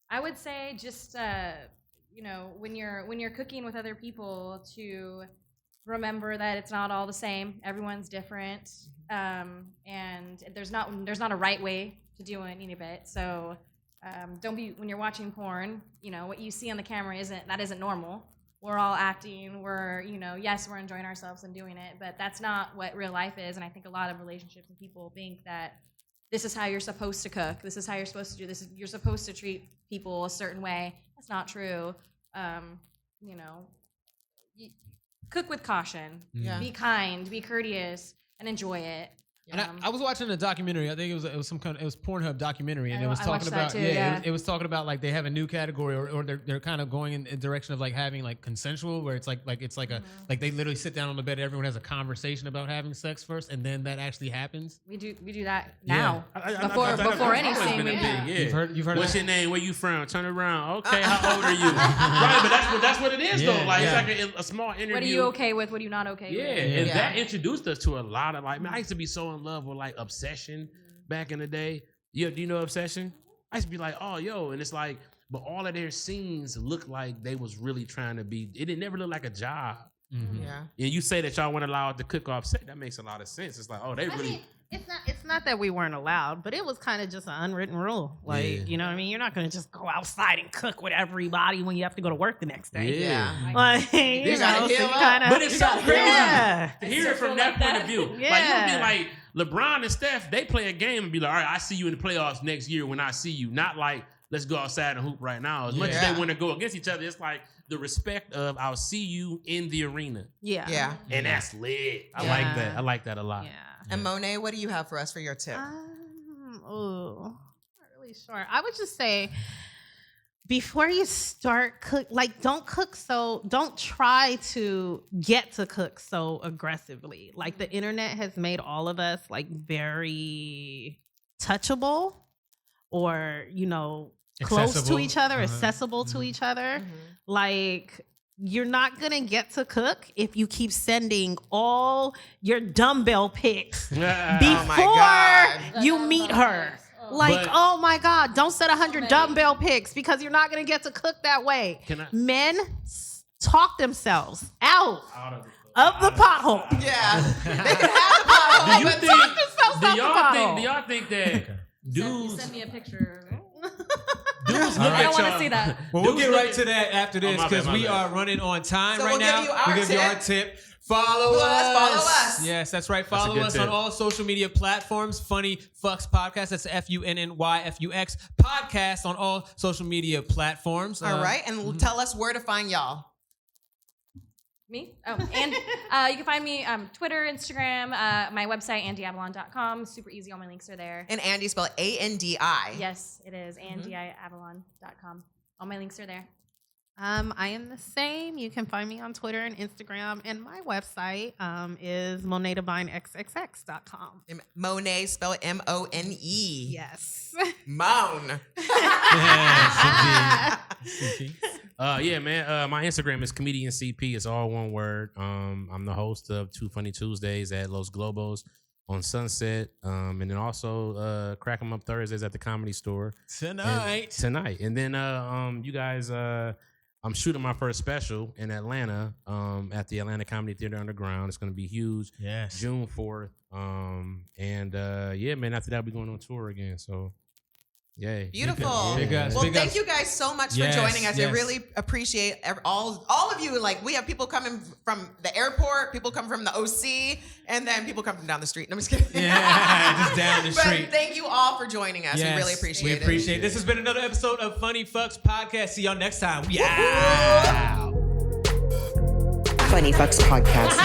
I would say just when you're cooking with other people, to remember that it's not all the same. Everyone's different, and there's not a right way to do any of it. So don't be, when you're watching porn, what you see on the camera isn't normal. We're all acting. We're yes, we're enjoying ourselves and doing it, but that's not what real life is. And I think a lot of relationships and people think that this is how you're supposed to cook. This is how you're supposed to do this. You're supposed to treat people a certain way. That's not true. Cook with caution. Yeah. Be kind. Be courteous, and enjoy it. And I was watching a documentary. I think it was Pornhub documentary, and it was I talking watched that about too, yeah. it was talking about like they have a new category, or they're kind of going in the direction of like having like consensual, where it's like it's like a like they literally sit down on the bed, everyone has a conversation about having sex first, and then that actually happens. We do that now. I Before anything. You've heard of What's your that? name? Where you from? Turn around. Okay, how old are you? Right, but that's what it is though. Like it's like a small interview. What are you okay with? What are you not okay with? And that introduced us to a lot of like, man, I used to be so in love with like Obsession back in the day. Do you know Obsession? I used to be like, oh, yo, and it's like, but all of their scenes look like they was really trying to be. It didn't never look like a job. Yeah. And you say that y'all weren't allowed to cook off set. That makes a lot of sense. It's like, oh, they really. It's not that we weren't allowed, but it was kind of just an unwritten rule. Like, you know what I mean? You're not going to just go outside and cook with everybody when you have to go to work the next day. Yeah. Like, you gotta heal up. But it's so crazy Yeah. to hear it from that point of view. Yeah. Like, you'll be like, LeBron and Steph, they play a game and be like, all right, I see you in the playoffs next year when I see you. Not like, let's go outside and hoop right now. As much as they want to go against each other, it's like the respect of, I'll see you in the arena. Yeah. Yeah. And that's lit. I Yeah. like that. I like that a lot. Yeah. And Monet, what do you have for us for your tip? Not really sure. I would just say, before you start don't try to get to cook so aggressively. Like, the internet has made all of us like very touchable, or close Accessible. to each other, accessible to each other. Like, you're not gonna get to cook if you keep sending all your dumbbell pics before God. you meet her. Like, oh my God, don't send 100 dumbbell pics, because you're not gonna get to cook that way. Men talk themselves out of the pothole. Yeah. They can have the pothole. Do y'all think that dudes Send me a picture. look I at don't want y'all? to see that. Well, we'll get right to that after this, my bad, because my we bad. are running on time So right we'll now. give you our We'll give you our tip. tip. Follow us. Follow us. Yes, that's right. a Follow good us on tip. all social media platforms. Funny Fux Podcast. That's FUNNYFUX Podcast on all social media platforms. All right. And tell us where to find y'all. Me? Oh, and you can find me Twitter, Instagram, my website, andiavalon.com. Super easy. All my links are there. And Andy spelled Andi. Yes, it is. andiavalon.com. All my links are there. I am the same. You can find me on Twitter and Instagram, and my website is MonéDivineXXX.com. Monet, spell it Mone. Yes. Moan. Yeah, man. My Instagram is comedian CP. It's all one word. I'm the host of Two Funny Tuesdays at Los Globos on Sunset, and then also Crack 'em Up Thursdays at the Comedy Store Tonight. And then you guys, I'm shooting my first special in Atlanta at the Atlanta Comedy Theater Underground. It's going to be huge. Yes. June 4th. Yeah, man, after that, we're going on tour again. So, yay. Beautiful. Big ups, well, big thank ups. you guys so much Yes, for joining us. yes. I really appreciate all of you. Like, we have people coming from the airport, people come from the OC, and then people come from down the street. No, I'm just kidding. Yeah, just down the street. But thank you all for joining us. Yes, we really appreciate it. We appreciate it. This has been another episode of Funny Fux Podcast. See y'all next time. We out. Funny Fux Podcast.